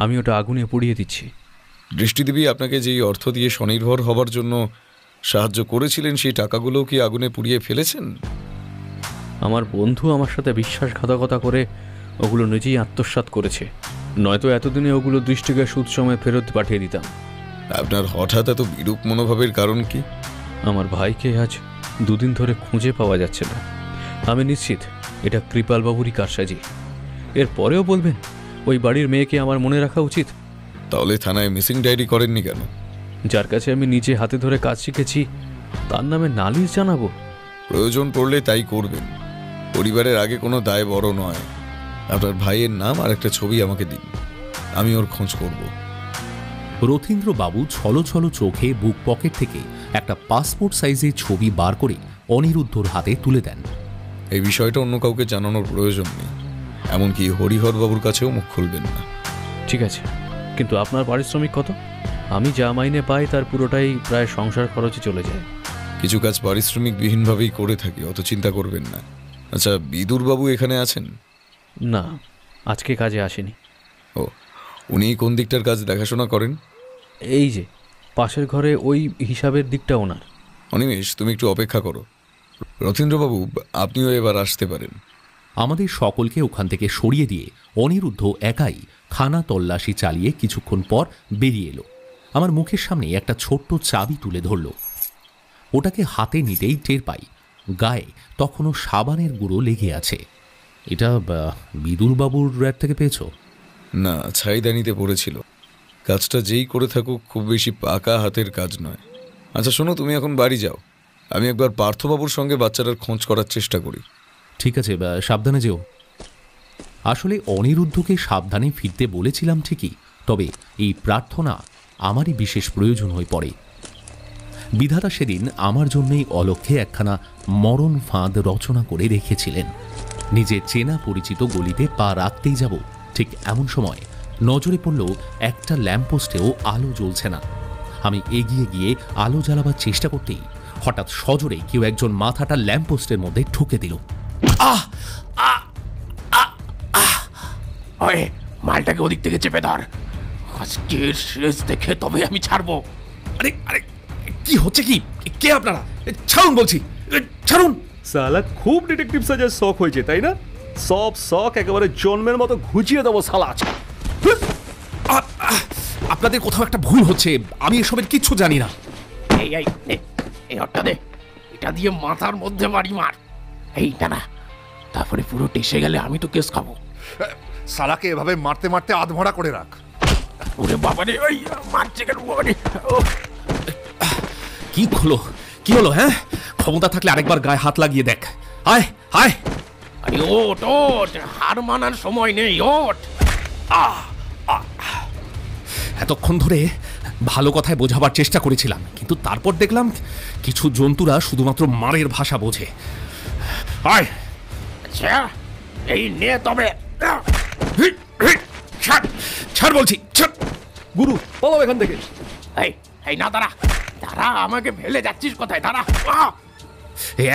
আমি ওটা আগুনে পুড়িয়ে দিচ্ছি। দৃষ্টিদেবী আপনাকে যেই অর্থ দিয়ে স্বনির্ভর হবার জন্য সাহায্য করেছিলেন, সেই টাকাগুলো কি আগুনে পুড়িয়ে ফেলেছেন? আমার বন্ধু আমার সাথে বিশ্বাসঘাতকতা করে ওগুলো নিজেই আত্মসাৎ করেছে, নয়তো এতদিনে ওগুলো দৃষ্টিকে সুদ সময় ফেরত পাঠিয়ে দিতাম। আপনার হঠাৎ এত বিরূপ মনোভাবের কারণ কি? আমার ভাইকে আজ দুদিন ধরে খুঁজে পাওয়া যাচ্ছে না। আমি নিশ্চিত এটা কৃপালবাবুরই কারসাজি। এর পরেও বলবেন ওই বাড়ির মেয়েকে আমার মনে রাখা উচিত? তাহলে থানায় মিসিং ডায়েরি করেননি কেন? যার কাছে আমি নিজে হাতে ধরে কাজ শিখেছি তার নামে নালিশ জানাবো? প্রয়োজন পড়লে তাই করবেন। পরিবারের আগে কোনো দায় বড় নয়। আপনার ভাইয়ের নাম আর একটা ছবি আমাকে দিন, আমি ওর খোঁজ করব। রথীন্দ্রবাবু ছলো চোখে বুক পকেট থেকে একটা পাসপোর্ট সাইজের ছবি বার করে অনিরুদ্ধর হাতে তুলে দেন। এই বিষয়টা অন্য কাউকে জানানোর প্রয়োজন নেই, এমনকি হরিহরবাবুর কাছেও মুখ খুলবেন না। ঠিক আছে, কিন্তু আপনার পারিশ্রমিক কত? আমি যা মাইনে পাই তার পুরোটাই প্রায় সংসার খরচে চলে যায়। কিছু কাজ পারিশ্রমিকবিহীনভাবেই করে থাকি, অত চিন্তা করবেন না। আচ্ছা, বিদুরবাবু এখানে আছেন? না, আজকে কাজে আসেনি। ও, উনি কোন দিকটার কাজ দেখাশোনা করেন? এই যে পাশের ঘরে ওই হিসাবের দিকটা ওনার। অনিমেষ, তুমি একটু অপেক্ষা করো। রথীন্দ্রবাবু, আপনিও এবার আসতে পারেন। আমাদের সকলকে ওখান থেকে সরিয়ে দিয়ে অনিরুদ্ধ একাই খানা তল্লাশি চালিয়ে কিছুক্ষণ পর বেরিয়ে এলো। আমার মুখের সামনে একটা ছোট্ট চাবি তুলে ধরল। ওটাকে হাতে নিতেই টের পাই গায়ে তখনও সাবানের গুঁড়ো লেগে আছে। এটা বিদুরবাবুর র্যাট থেকে পেয়েছ? না, ছাইদানিতে পড়েছিল। কাজটা যেই করে থাকুক খুব বেশি পাকা হাতের কাজ নয়। আচ্ছা শোনো, তুমি এখন বাড়ি যাও, আমি একবার পার্থবাবুর সঙ্গে বাচ্চাটার খোঁজ করার চেষ্টা করি। ঠিক আছে, সাবধানে যেও। আসলে অনিরুদ্ধকে সাবধানে ফিরতে বলেছিলাম ঠিকই, তবে এই প্রার্থনা আমারই বিশেষ প্রয়োজন হয়ে পড়ে। বিধাতা সেদিন আমার জন্যই অলক্ষ্যে একখানা মরণ ফাঁদ রচনা করে রেখেছিলেন। নিজের চেনা পরিচিত গলিতে পা রাখতেই যাব, ঠিক এমন সময় নজরে পড়ল একটা ল্যাম্পপোস্টেও আলো জ্বলছে না। আমি এগিয়ে গিয়ে আলো জ্বালাবার চেষ্টা করতেই হঠাৎ সজোরে কেউ একজন মাথাটা ল্যাম্পপোস্টের মধ্যে ঠুকে দিল। আহ আহ আহ! ওই মালটাকে ওদিক থেকে চেপে ধর, আজকের শেষ দেখে তবে আমি ছাড়বো। আরে আরে, কি হচ্ছে কি? কে আপনারা? ছাড়ুন বলছি, ছাড়ুন। সালা খুব ডিটেকটিভ সাজার শখ হয়েছে তাই না? সব শখ একেবারে জন্মের মতো ঘুচিয়ে দেবো শালা আজকে। আপনাদের কোথাও একটা ভুল হচ্ছে, আমি এসবের কিচ্ছু জানি না। এই এই এই হটটা দে, এটা দিয়ে মাথার মধ্যে মারি মার। এইটা না, তারপরে পুরো টেসে গেলে আমি তো কেস খাবো। সালাকে এভাবে মারতে মারতে আধমরা করে রাখ। ওরে বাবারে, ওই মারছে কেন বাবারে? কি হলো হ্যাঁ? ক্ষমতা থাকলে আরেকবার গায়ে হাত লাগিয়ে দেখ। আয় আয়। আরে ওট ওট, হার মানার সময় নেই, ওট। এতক্ষণ ধরে ভালো কথায় বোঝাবার চেষ্টা করেছিলাম, কিন্তু তারপর দেখলাম কিছু জন্তুরা শুধুমাত্র মারের ভাষা বোঝে। আয়। আচ্ছা, এই নে তবে। ছাড় বলছি, ছাড়। গুরু পালাও এখান থেকে। এই এই না, দাঁড়া দাঁড়া, আমাকে ফেলে যাচ্ছিস কোথায়? দাঁড়া।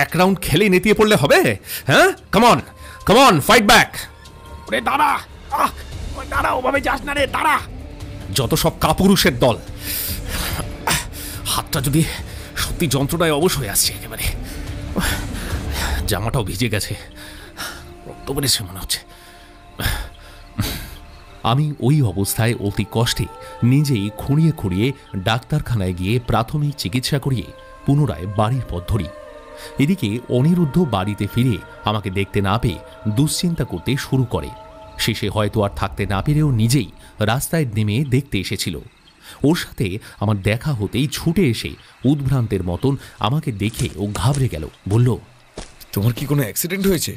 এক রাউন্ড খেলে নেতিয়ে পড়লে হবে? হ্যাঁ, কাম অন, ফাইট ব্যাক। ওরে দাঁড়া, দাঁড়া, ওভাবে যাস না রে, দাঁড়া। যত সব কাপুরুষের দল। হাতটা যদি সত্যি যন্ত্রণায় অবশ হয়ে আসছে একেবারে। জামাটাও ভিজে গেছে, রক্ত বেড়েছে মনে হচ্ছে। আমি ওই অবস্থায় অতি কষ্টে নিজেই খুঁড়িয়ে ডাক্তারখানায় গিয়ে প্রাথমিক চিকিৎসা করিয়ে পুনরায় বাড়ির পথ ধরি। এদিকে অনিরুদ্ধ বাড়িতে ফিরে আমাকে দেখতে না পেয়ে দুশ্চিন্তা করতে শুরু করে। শেষে হয়তো আর থাকতে না পেরেও নিজেই রাস্তায় নেমে দেখতে এসেছিল। ওর সাথে আমার দেখা হতেই ছুটে এসে উদ্ভ্রান্তের মতন আমাকে দেখে ও ঘাবড়ে গেল। বলল, তোমার কি কোনো অ্যাক্সিডেন্ট হয়েছে?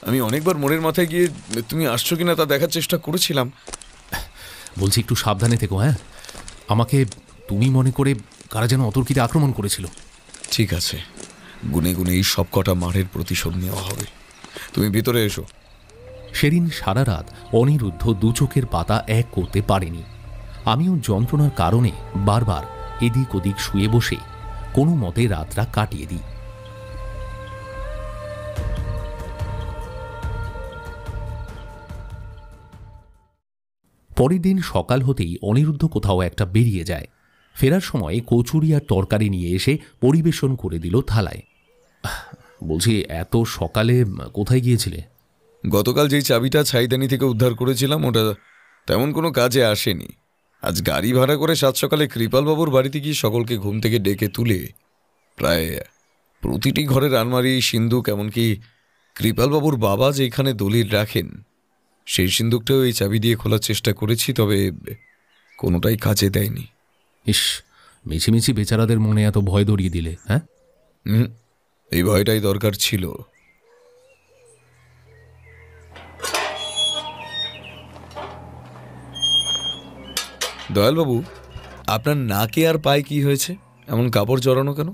আমি অনেকবার মোড়ের মাথায় গিয়ে তুমি আসছো কিনা তা দেখার চেষ্টা করেছিলাম। বলছি একটু সাবধানে থেকো। হ্যাঁ, আমাকে তুমি মনে করে কারা যেন অতর্কিতে আক্রমণ করেছিল। ঠিক আছে, গুনে গুনে এই সব কটা মারের প্রতিশোধ নেওয়া হবে। তুমি ভিতরে এসো। সেদিন সারা রাত অনিরুদ্ধ দু চোখের পাতা এক করতে পারেনি। আমিও যন্ত্রণার কারণে বারবার এদিক ওদিক শুয়ে বসে কোনো মতে রাতটা কাটিয়ে দিই। পরের দিন সকাল হতেই অনিরুদ্ধ কোথাও একটা বেরিয়ে যায়। ফেরার সময় কচুরি আর তরকারি নিয়ে এসে পরিবেশন করে দিল থালায়। বলছি, এত সকালে কোথায় গিয়েছিলে? গতকাল যেই চাবিটা ছাইদানি থেকে উদ্ধার করেছিলাম ওটা তেমন কোনো কাজে আসেনি। আজ গাড়ি ভাড়া করে সাত সকালে কৃপালবাবুর বাড়িতে গিয়ে সকলকে ঘুম থেকে ডেকে তুলে প্রায় প্রতিটি ঘরের আলমারি, সিন্দুক, এমনকি কৃপালবাবুর বাবা যেখানে দলিল রাখেন সেই সিন্দুকটাও এই চাবি দিয়ে খোলার চেষ্টা করেছি, তবে কোনোটাই কাজে দেয়নি। ইস, মিছিমিছি বেচারাদের মনে এত ভয় ধরিয়ে দিলে। হ্যাঁ, এই ভয়টাই দরকার ছিল। দয়ালবাবু, আপনার নাকে আর পায়ে কি হয়েছে? এমন কাপড় জড়ানো কেন?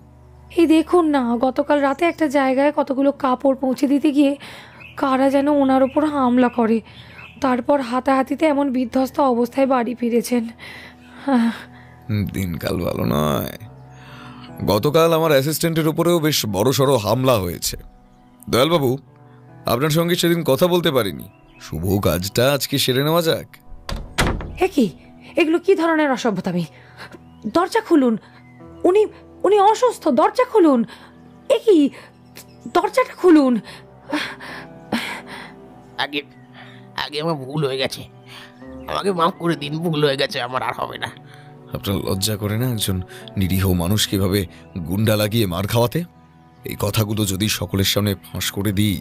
এই দেখুন না, গতকাল রাতে একটা জায়গায় কতগুলো কাপড় পৌঁছে দিতে গিয়ে কারা যেন ওনার ওপর হামলা করে, তারপর হাতাহাতিতে এমন বিধ্বস্ত অবস্থায় বাড়ি ফিরেছেন। দিনকাল ভালো নয়। গতকাল আমার অ্যাসিস্ট্যান্টের উপরেও বেশ বড়সড় হামলা হয়েছে। দয়ালবাবু, আপনার সঙ্গে সেদিন কথা বলতে পারিনি। শুভ কাজটা আজকে সেরে নেওয়া যাক। হে কি, এগুলো কি ধরনের অসভ্যতামি? দরজা খুলুন, উনি উনি অসুস্থ, দরজা খুলুন। এ কি, দরজাটা খুলুন। আগে আগে আমার ভুল হয়ে গেছে, আমাকে মাফ করে দিন, ভুল হয়ে গেছে, আমার আর হবে না। আপনার লজ্জা করে না একজন নিরীহ মানুষ কিভাবে গুন্ডা লাগিয়ে মার খাওয়াতে? এই কথাগুলো যদি সকলের সামনে ফাঁস করে দিই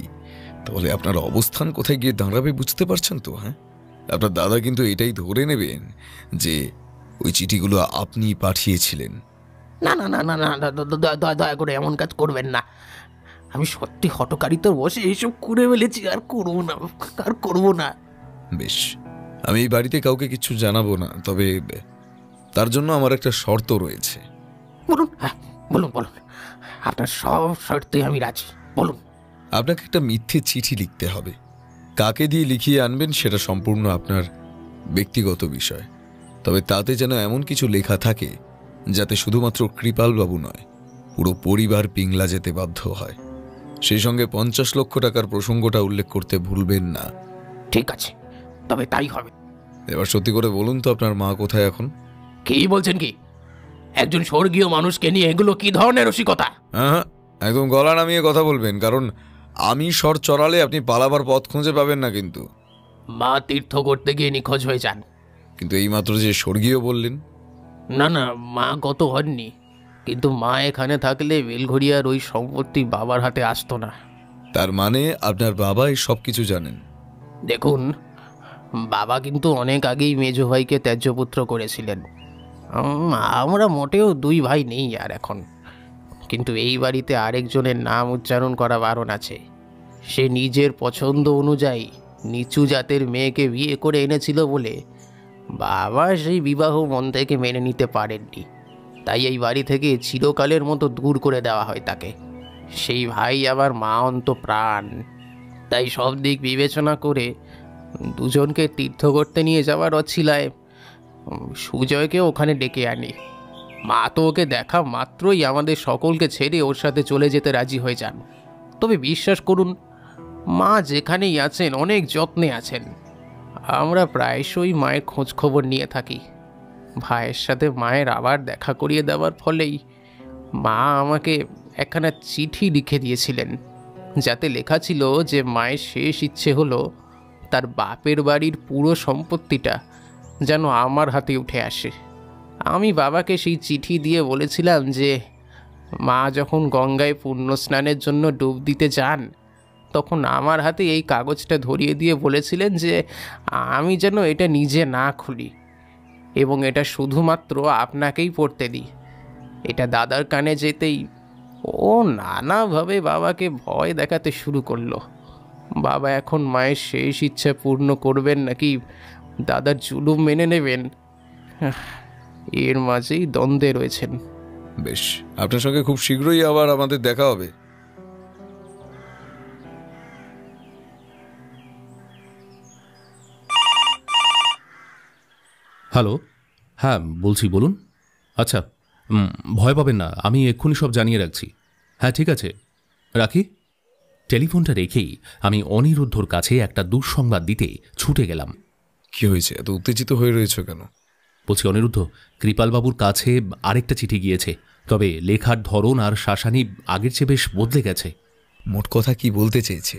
তাহলে আপনার অবস্থান কোথায় গিয়ে দাঁড়াবে বুঝতে পারছেন তো? হ্যাঁ, আপনার দাদা কিন্তু এটাই ধরে নেবেন যে ওই চিঠিগুলো আপনি পাঠিয়েছিলেন। না না না না না, দয়া করে এমন কাজ করবেন না। আমি সত্যি হটকারিত বসে এইসব করে ফেলেছি, আর করবো না, আর করবো না। বেশ, আমি এই বাড়িতে কাউকে কিছু জানাবো না, তবে তার জন্য আমার একটা শর্ত রয়েছে। বলুন, হ্যাঁ বলুন বলুন, আপনার সব শর্তে আমি রাজি, বলুন। আপনাকে একটা মিথ্যে চিঠি লিখতে হবে। কাকে দিয়ে লিখিয়ে আনবেন সেটা সম্পূর্ণ আপনার ব্যক্তিগত বিষয়, তবে তাতে যেন এমন কিছু লেখা থাকে যাতে শুধুমাত্র কৃপালবাবু নয়, পুরো পরিবার পিংলা যেতে বাধ্য হয়। সেই সঙ্গে 50 লক্ষ টাকার প্রসঙ্গটা উল্লেখ করতে ভুলবেন না। ঠিক আছে, তবে তাই হবে। এবার সত্যি করে বলুন তো, আপনার মা কোথায় এখন? কি বলছেন কি? একজন স্বর্গীয় মানুষকে নিয়ে এগুলো কি ধরনের রসিকতা? হ্যাঁ, একদম গলা নামিয়ে কথা বলবেন, কারণ আমি স্বর চড়ালে আপনি পালাবার পথ খুঁজে পাবেন না। কিন্তু মা তীর্থ করতে গিয়ে নিখোঁজ হয়ে যান। কিন্তু এইমাত্র যে স্বর্গীয় বললেন। না না, মা গত হননি, কিন্তু মা এখানে থাকলে বেলঘড়িয়ার ওই সম্পত্তি বাবার হাতে আসতো না। তার মানে আপনার বাবা এই সব কিছু জানেন? দেখুন, বাবা কিন্তু অনেক আগেই মেজ ভাইকে ত্যায্যপুত্র করেছিলেন। আমরা মোটেও 2 ভাই নেই আর এখন, কিন্তু এই বাড়িতে আরেকজনের নাম উচ্চারণ করা বারণ আছে। সে নিজের পছন্দ অনুযায়ী নিচু জাতের মেয়েকে বিয়ে করে এনেছিল বলে বাবা সেই বিবাহ মন থেকে মেনে নিতে পারেননি, তাই এই বাড়ি থেকে চিরকালের মতো দূর করে দেওয়া হয় তাকে। সেই ভাই আবার মা অন্ত প্রাণ, তাই সব দিক বিবেচনা করে দুজনকে তীর্থ করতে নিয়ে যাওয়ার অছিলায় সুজয়কে ওখানে ডেকে আনি। মা তো ওকে দেখা মাত্রই আমাদের সকলকে ছেড়ে ওর সাথে চলে যেতে রাজি হয়ে যান। তবে বিশ্বাস করুন, মা যেখানেই আছেন অনেক যত্নে আছেন। আমরা প্রায়শই মায়ের খোঁজ খবর নিয়ে থাকি। ভাইয়ের সাথে মায়ের আবার দেখা করিয়ে দেওয়ার ফলেই মা আমাকে একখানা চিঠি লিখে দিয়েছিলেন, যাতে লেখা ছিল যে মায়ের শেষ ইচ্ছে হলো তার বাপের বাড়ির পুরো সম্পত্তিটা যেন আমার হাতে উঠে আসে। আমি বাবাকে সেই চিঠি দিয়ে বলেছিলাম যে মা যখন গঙ্গায় পুণ্য স্নানের জন্য ডুব দিতে যান তখন আমার হাতে এই কাগজটা ধরিয়ে দিয়ে বলেছিলেন যে আমি যেন এটা নিজে না খুলি এবং এটা শুধুমাত্র আপনাকেই পড়তে দিই। এটা দাদার কানে যেতেই ও নানাভাবে বাবাকে ভয় দেখাতে শুরু করলো। বাবা এখন মায়ের শেষ ইচ্ছা পূর্ণ করবেন নাকি দাদার জুলুম মেনে নেবেন, এর মাঝেই দ্বন্দ্বে রয়েছেন। বেশ, আপনার সঙ্গে খুব শীঘ্রই আবার আমাদের দেখা হবে। হ্যালো, হ্যাঁ বলছি, বলুন। আচ্ছা, ভয় পাবেন না, আমি এক্ষুনি সব জানিয়ে রাখছি। হ্যাঁ ঠিক আছে, রাখি। টেলিফোনটা রেখেই আমি অনিরুদ্ধর কাছে একটা দুঃসংবাদ দিতে ছুটে গেলাম। কি হয়েছে, এত উত্তেজিত হয়ে রয়েছে কেন? বলছি অনিরুদ্ধ, কৃপালবাবুর কাছে আরেকটা চিঠি গিয়েছে, তবে লেখার ধরন আর শাসানি আগের চেয়ে বেশ বদলে গেছে। মোট কথা কি বলতে চেয়েছে?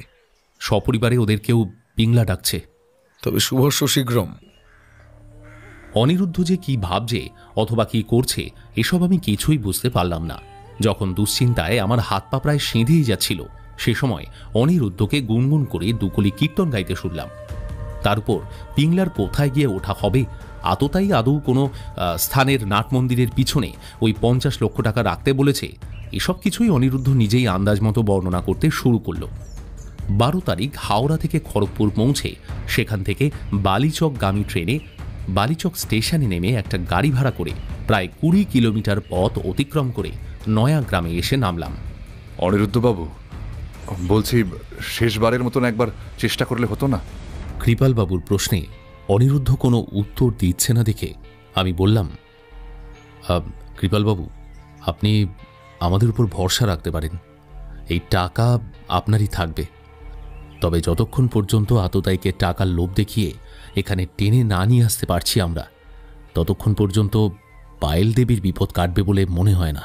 সপরিবারে ওদের কেউ পিংলা ডাকছে। তবে শুভস্য শীঘ্রম। অনিরুদ্ধ যে কি ভাবছে অথবা কি করছে এসব আমি কিছুই বুঝতে পারলাম না। যখন দুশ্চিন্তায় আমার হাত পা প্রায় সিঁধেই যাচ্ছিল, সে সময় অনিরুদ্ধকে গুনগুন করে দুকলি কীর্তন গাইতে শুনলাম। তার উপর পিংলার কোথায় গিয়ে ওঠা হবে, আততাই আদৌ কোনো স্থানের নাট মন্দিরের পিছনে ওই 50 লক্ষ টাকা রাখতে বলেছে, এসব কিছুই অনিরুদ্ধ নিজেই আন্দাজ মতো বর্ণনা করতে শুরু করল। 12 তারিখ হাওড়া থেকে খড়গপুর পৌঁছে সেখান থেকে বালিচকগামী ট্রেনে বালিচক স্টেশনে নেমে একটা গাড়ি ভাড়া করে প্রায় 20 কিলোমিটার পথ অতিক্রম করে নয়া গ্রামে এসে নামলাম। অনিরুদ্ধবাবু, বলছি শেষবারের মতন একবার চেষ্টা করলে হতো না? কৃপালবাবুর প্রশ্নে অনিরুদ্ধ কোনো উত্তর দিচ্ছে না দেখে আমি বললাম, কৃপালবাবু, আপনি আমাদের উপর ভরসা রাখতে পারেন। এই টাকা আপনারই থাকবে। তবে যতক্ষণ পর্যন্ত আততায়ীকে টাকার লোভ দেখিয়ে এখানে টেনে না নিয়ে আসতে পারছি আমরা, ততক্ষণ পর্যন্ত পায়েল দেবীর বিপদ কাটবে বলে মনে হয় না।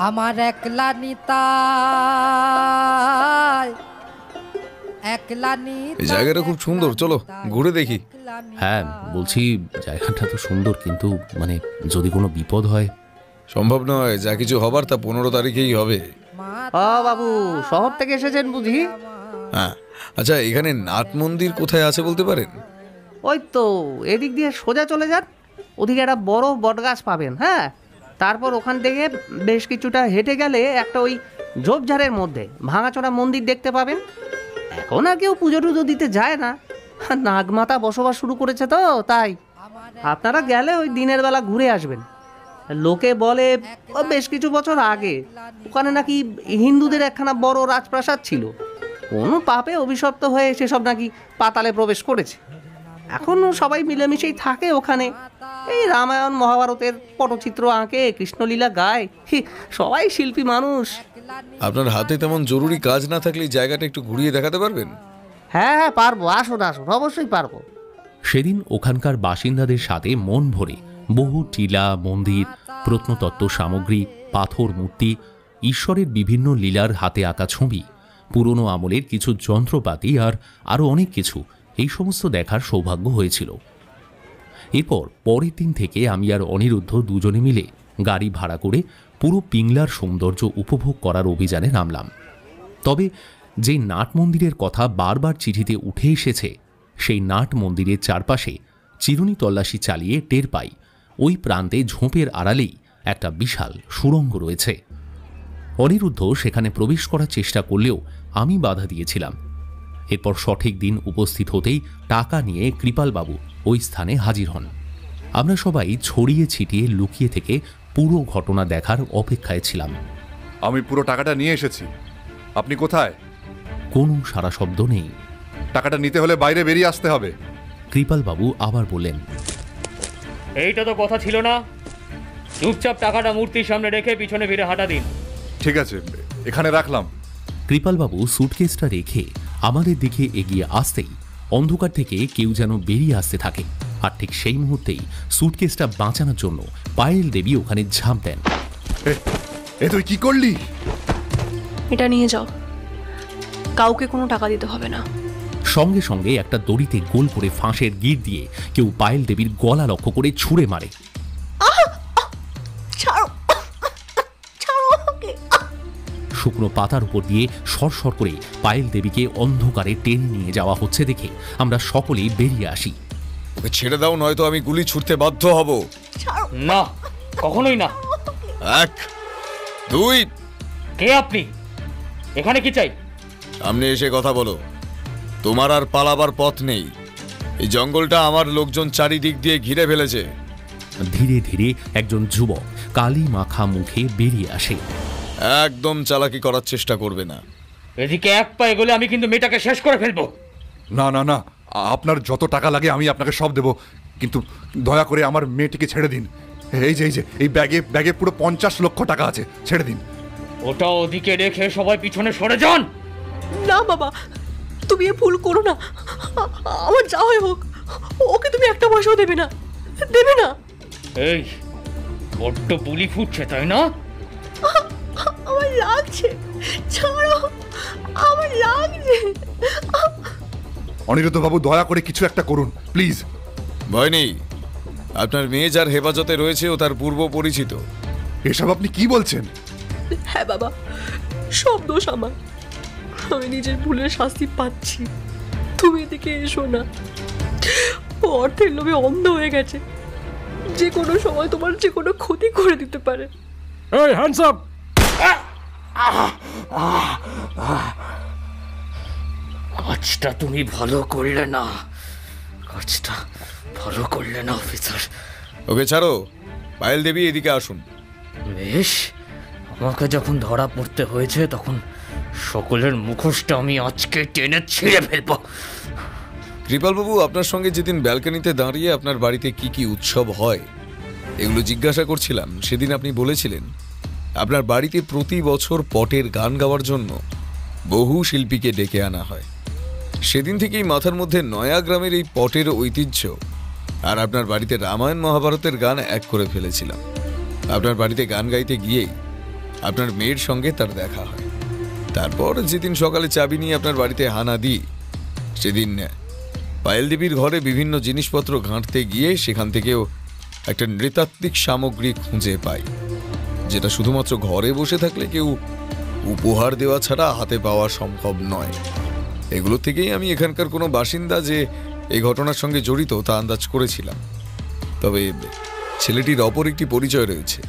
আমার একলা নিতাই, একলা এই জায়গাটা খুব সুন্দর, চলো ঘুরে দেখি। হ্যাঁ বলছি, জায়গাটা তো সুন্দর, কিন্তু মানে যদি কোনো বিপদ হয়। সম্ভব নয়, যা কিছু হবার তা 15 তারিখেই হবে। বাবু শহর থেকে এসেছেন বুঝি? হ্যাঁ, আচ্ছা এখানে নাট মন্দির কোথায় আছে বলতে পারেন? ওই তো এদিক দিয়ে সোজা চলে যান, ওদিকে একটা বড় বটগাছ পাবেন। হ্যাঁ, তারপর ওখান থেকে বেশ কিছুটা হেঁটে গেলে একটা ওই ঝোপঝাড়ের মধ্যে ভাঙাচোরা মন্দির দেখতে পাবেন। এখন আর কেউ পুজো টুজো দিতে যায় না, নাগমাতা বসবাস শুরু করেছে তো তাই। আপনারা গেলে ওই দিনের বেলা ঘুরে আসবেন। লোকে বলে বেশ কিছু বছর আগে ওখানে নাকি হিন্দুদের একখানা বড় রাজপ্রাসাদ ছিল, কোনো পাপে অভিশপ্ত হয়ে সেসব নাকি পাতালে প্রবেশ করেছে। এখনও সবাই মিলেমিশেই থাকে ওখানে, এই রামায়ণ মহাভারতের পটচিত্র আঁকে, কৃষ্ণলীলা গায়, সবাই শিল্পী মানুষ। আপনার হাতে তেমন জরুরি কাজ না থাকলে জায়গাটা একটু ঘুরিয়ে দেখাতে পারবেন? হ্যাঁ হ্যাঁ পারবো, আসুন আসুন, অবশ্যই পারবো। সেদিন ওখানকার বাসিন্দাদের সাথে মন ভরে বহু টিলা, মন্দির, প্রত্নতত্ত্ব সামগ্রী, পাথর মূর্তি, ঈশ্বরের বিভিন্ন লীলার হাতে আঁকা ছবি, পুরনো আমলের কিছু যন্ত্রপাতি আর আরও অনেক কিছু, এই সমস্ত দেখার সৌভাগ্য হয়েছিল। এরপর পরের দিন থেকে আমি আর অনিরুদ্ধ দুজনে মিলে গাড়ি ভাড়া করে পুরো পিংলার সৌন্দর্য উপভোগ করার অভিযানে নামলাম। তবে যে নাট মন্দিরের কথা বারবার চিঠিতে উঠে এসেছে, সেই নাট মন্দিরের চারপাশে চিরুনি তল্লাশি চালিয়ে টের পাই ওই প্রান্তে ঝোপের আড়ালেই একটা বিশাল সুড়ঙ্গ রয়েছে। অনিরুদ্ধ সেখানে প্রবেশ করার চেষ্টা করলেও আমি বাধা দিয়েছিলাম। এরপর সঠিক দিন উপস্থিত হতেই টাকা নিয়ে কৃপালবাবু ওই স্থানে হাজির হন। আমরা সবাই ছড়িয়ে ছিটিয়ে লুকিয়ে থেকে পুরো ঘটনা দেখার অপেক্ষায় ছিলাম। আমি পুরো টাকাটা নিয়ে এসেছি, আপনি কোথায়? কোনো সারা শব্দ নেই। টাকাটা নিতে হলে বাইরে বেরিয়ে আসতে হবে। কৃপালবাবু আবার বললেন, এইটা তো কথা ছিল না, চুপচাপ টাকাটা মূর্তির সামনে রেখে পিছনে ফিরে হাঁটা দিন। ঠিক আছে, এখানে রাখলাম। কৃপালবাবু সুটকেসটা রেখে আমাদের দিকে এগিয়ে আসতেই অন্ধকার থেকে কেউ যেন বেরিয়ে আসতে থাকে, আর ঠিক সেই মুহূর্তেই সুটকেসটা বাঁচানোর জন্য পায়েল দেবী ওখানে ঝাঁপ দেন। এ তুই কি করলি? এটা নিয়ে যাও, কাউকে কোনো টাকা দিতে হবে না। সঙ্গে সঙ্গে একটা দড়িতে গোল করে ফাঁসের গিঁট দিয়ে কেউ পায়েল দেবীর গলা লক্ষ্য করে ছুঁড়ে মারে। শুকনো পাতার উপর দিয়ে সরসর করে পায়েল দেবীকে অন্ধকারে টেনে নিয়ে যাওয়া হচ্ছে দেখে আমরা সকলেই বেরিয়ে আসি। ওকে ছেড়ে দাও, নয়তো আমি গুলি ছুটতে বাধ্য হব। না, কখনোই না। 1 2 কে আপনি? এখানে কি চাই? সামনে এসে কথা বলো। তোমার আর পালাবার পথ নেই। এই জঙ্গলটা আমার লোকজন চারিদিক দিয়ে ঘিরে ফেলেছে। ধীরে ধীরে একজন যুবক কালি মাখা মুখে বেরিয়ে আসে। একদম চালাকি করার চেষ্টা করবে না। এদিকে এক পা এগোলে আমি কিন্তু মেয়েটাকে শেষ করে ফেলবো। না না না, আপনার যত টাকা লাগে আমি আপনাকে সব দেব, কিন্তু দয়া করে আমার মেয়েটিকে ছেড়ে দিন। এই যে এই ব্যাগে পুরো 50 লক্ষ টাকা আছে, ছেড়ে দিন। ওটা ওদিকে রেখে সবাই পিছনে সরে যান। না বাবা, তুমি এ ভুল করো না। আমার যা হয় হোক, ওকে তুমি একটা পয়সাও দেবে না, দেবে না। এই বড্ড বুলি ফুটছে তাই না? আমার লাগছে, ছাড়ো, আমার লাগছে। অনিরুদ্ধ বাবু, দয়া করে কিছু একটা করুন প্লিজ। ভয় নেই, আপনার মেয়ে যার হেফাজতে রয়েছে ও তার পূর্ব পরিচিত। এসব আপনি কি বলছেন? হ্যাঁ বাবা, সব দোষ আমার। আমি নিজের ভুলের শাস্তি পাচ্ছি। তুমি এদিকে এসো না। ও অর্থের লোভে অন্ধ হয়ে গেছে। যে কোনো সময় তোমার যে কোনো ক্ষতি করে দিতে পারে। এই হ্যান্ডস আপ! কাজটা তুমি ভালো করলে না, কাজটা ভালো করলে না অফিসার। ওকে ছাড়ো, পায়েল দেবী এদিকে আসুন। বেশ, আমাকে যখন ধরা পড়তে হয়েছে তখন সকলের মুখোশটা আমি আজকে টেনে ছিঁড়ে ফেলবো। কৃপালবাবু, আপনার সঙ্গে যেদিন ব্যালকনিতে দাঁড়িয়ে আপনার বাড়িতে কি কি উৎসব হয় এগুলো জিজ্ঞাসা করছিলাম, সেদিন আপনি বলেছিলেন আপনার বাড়িতে প্রতি বছর পটের গান গাওয়ার জন্য বহু শিল্পীকে ডেকে আনা হয়। সেদিন থেকেই মাথার মধ্যে নয়া গ্রামের এই পটের ঐতিহ্য আর আপনার বাড়িতে রামায়ণ মহাভারতের গান এক করে ফেলেছিলাম। আপনার বাড়িতে গান গাইতে গিয়েই আপনার মেয়ের সঙ্গে তার দেখা হয়। তারপর যেদিন সকালে চাবি নিয়ে আপনার বাড়িতে হানা দিই, সেদিন পায়েল দেবীর ঘরে বিভিন্ন জিনিসপত্র ঘাঁটতে গিয়ে সেখান থেকেও একটা নৃতাত্ত্বিক সামগ্রী খুঁজে পাই, যেটা শুধুমাত্র ঘরে বসে থাকলে কেউ উপহার দেওয়া ছাড়া হাতে পাওয়া সম্ভব নয়। এগুলো থেকেই আমি এখানকার কোনো বাসিন্দা যে এই ঘটনার সঙ্গে জড়িত তা আন্দাজ করেছিলাম। তবে ছেলেটির অপর একটি পরিচয় রয়েছে,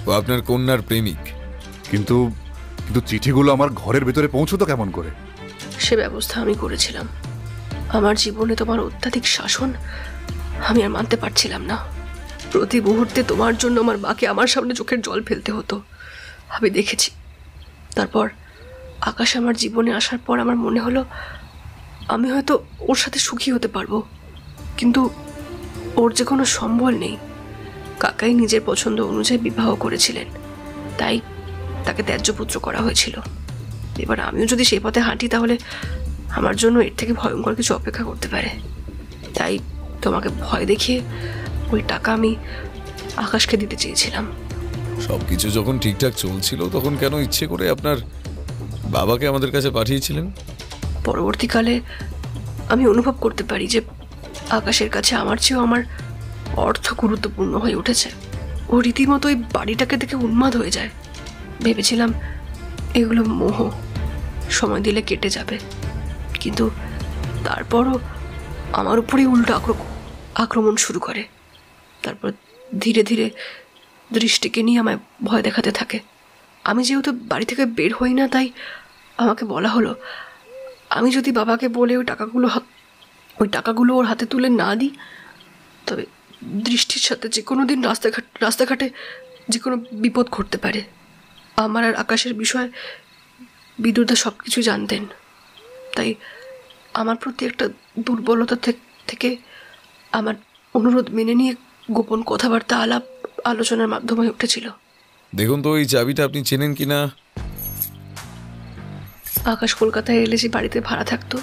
ও আপনার কন্যার প্রেমিক। কিন্তু চিঠিগুলো আমার ঘরের ভেতরে পৌঁছতো কেমন করে? সে ব্যবস্থা আমি করেছিলাম। আমার জীবনে তোমার অত্যাধিক শাসন আমি আর মানতে পারছিলাম না। প্রতি মুহূর্তে তোমার জন্য আমার মাকে আমার সামনে চোখের জল ফেলতে হতো, আমি দেখেছি। তারপর আকাশ আমার জীবনে আসার পর আমার মনে হলো আমি হয়তো ওর সাথে সুখী হতে পারবো, কিন্তু ওর যে কোনো সম্বল নেই। কাকাই নিজের পছন্দ অনুযায়ী বিবাহ করেছিলেন, তাই তাকে ত্যায্যপুত্র করা হয়েছিল। এবার আমিও যদি সেই পথে হাঁটি তাহলে আমার জন্য এর থেকে ভয়ঙ্কর কিছু অপেক্ষা করতে পারে। তাই তোমাকে ভয় দেখিয়ে ওই টাকা আমি আকাশকে দিতে চেয়েছিলাম। সবকিছু যখন ঠিকঠাক চলছিল তখন কেন ইচ্ছে করে আপনার বাবাকে আমাদের কাছে পাঠিয়েছিলেন? পরবর্তীকালে আমি অনুভব করতে পারি যে আকাশের কাছে আমার চেয়েও আমার অর্থ গুরুত্বপূর্ণ হয়ে উঠেছে। ও রীতিমতো ওই বাড়িটাকে দেখে উন্মাদ হয়ে যায়। ভেবেছিলাম এগুলো মোহ, সময় দিলে কেটে যাবে, কিন্তু তারপরও আমার উপরেই উল্টো আক্রমণ শুরু করে। তারপর ধীরে ধীরে দৃষ্টিকে নিয়ে আমায় ভয় দেখাতে থাকে। আমি যেহেতু বাড়ি থেকে বের হই না, তাই আমাকে বলা হলো আমি যদি বাবাকে বলে ওই টাকাগুলো ওর হাতে তুলে না দিই, তবে দৃষ্টির সাথে যে কোনো দিন রাস্তাঘাটে যে কোনো বিপদ ঘটতে পারে। আমার আর আকাশের বিষয়ে বিদুরদা সব কিছু জানতেন, তাই আমার প্রতি একটা দুর্বলতা থেকে আমার অনুরোধ মেনে নিয়ে গোপন কথাবার্তা আলোচনার মাধ্যমে উঠেছিল। দেখুন তো এই চাবিটা আপনি চেনেন কিনা? আকাশ কলকাতায় এলে যে বাড়িতে ভাড়া থাকতো,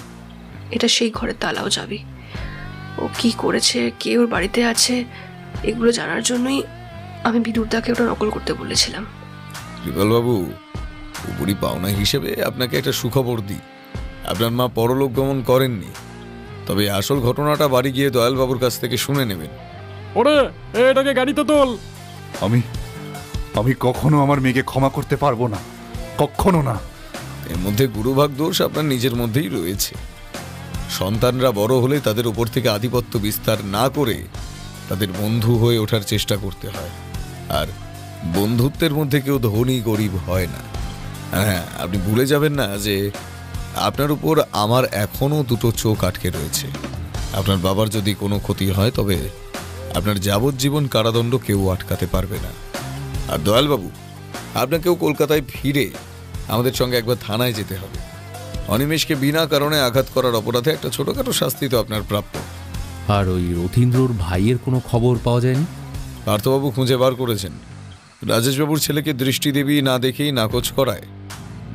এটা সেই ঘরের তালাও চাবি। ও কি করেছে, কে ওর বাড়িতে আছে, এগুলো জানার জন্যই আমি বিদুরদাকে ওটা নকল করতে বলেছিলাম। কৃপালবাবু, উপরি পাওনা হিসেবে আপনাকে একটা সুখবর দিই, আপনার মা পরলোক গমন করেননি। তবে আসল ঘটনাটা বাড়ি গিয়ে দয়ালবাবুর কাছ থেকে শুনে নেবেন। ওরে, এটাকে গাড়িতে তোল। আমি কখনো আমার মেয়েকে ক্ষমা করতে পারবো না, কখনো না। এর মধ্যে গুরুভাগ দোষ আপনার নিজের মধ্যেই রয়েছে। সন্তানরা বড় হলে তাদের উপর থেকে আধিপত্য বিস্তার না করে তাদের বন্ধু হয়ে ওঠার চেষ্টা করতে হয়, আর বন্ধুত্বের মধ্যে কেউ ধনী গরিব হয় না। হ্যাঁ, আপনি ভুলে যাবেন না যে আপনার উপর আমার এখনো দুটো চোখ আটকে রয়েছে। আপনার বাবার যদি কোনো ক্ষতি হয় তবে আপনার যাবজ্জীবন কারাদণ্ড কেউ আটকাতে পারবে না। আর দয়ালবাবু, আপনাকেও কলকাতায় ফিরে আমাদের সঙ্গে একবার থানায় যেতে হবে। অনিমেষকে বিনা কারণে আঘাত করার অপরাধে একটা ছোটখাটো শাস্তি তো আপনার প্রাপ্য। আর ওই রথীন্দ্রর ভাইয়ের কোনো খবর পাওয়া যায়নি? পার্থবাবু খুঁজে বার করেছেন। রাজেশবাবুর ছেলেকে দৃষ্টিদেবী না দেখেই নাকচ করায়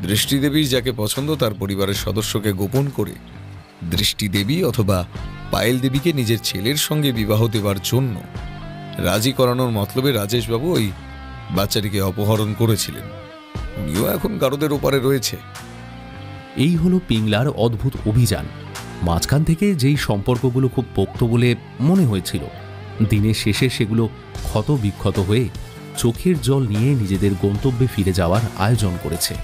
দৃষ্টিদেবীর যাকে পছন্দ তার পরিবারের সদস্যকে গোপন করে দৃষ্টিদেবী অথবা পায়েল দেবীকে নিজের ছেলের সঙ্গে বিবাহ দেওয়ার জন্য রাজি করানোর মতলবে রাজেশবাবু ওই বাচ্চাটিকে অপহরণ করেছিলেন। উনিও এখন গারদের ওপারে রয়েছে। এই হলো পিংলার অদ্ভুত অভিযান। মাঝখান থেকে যেই সম্পর্কগুলো খুব পোক্ত বলে মনে হয়েছিল, দিনের শেষে সেগুলো ক্ষত বিক্ষত হয়ে চোখের জল নিয়ে নিজেদের গন্তব্যে ফিরে যাওয়ার আয়োজন করেছে।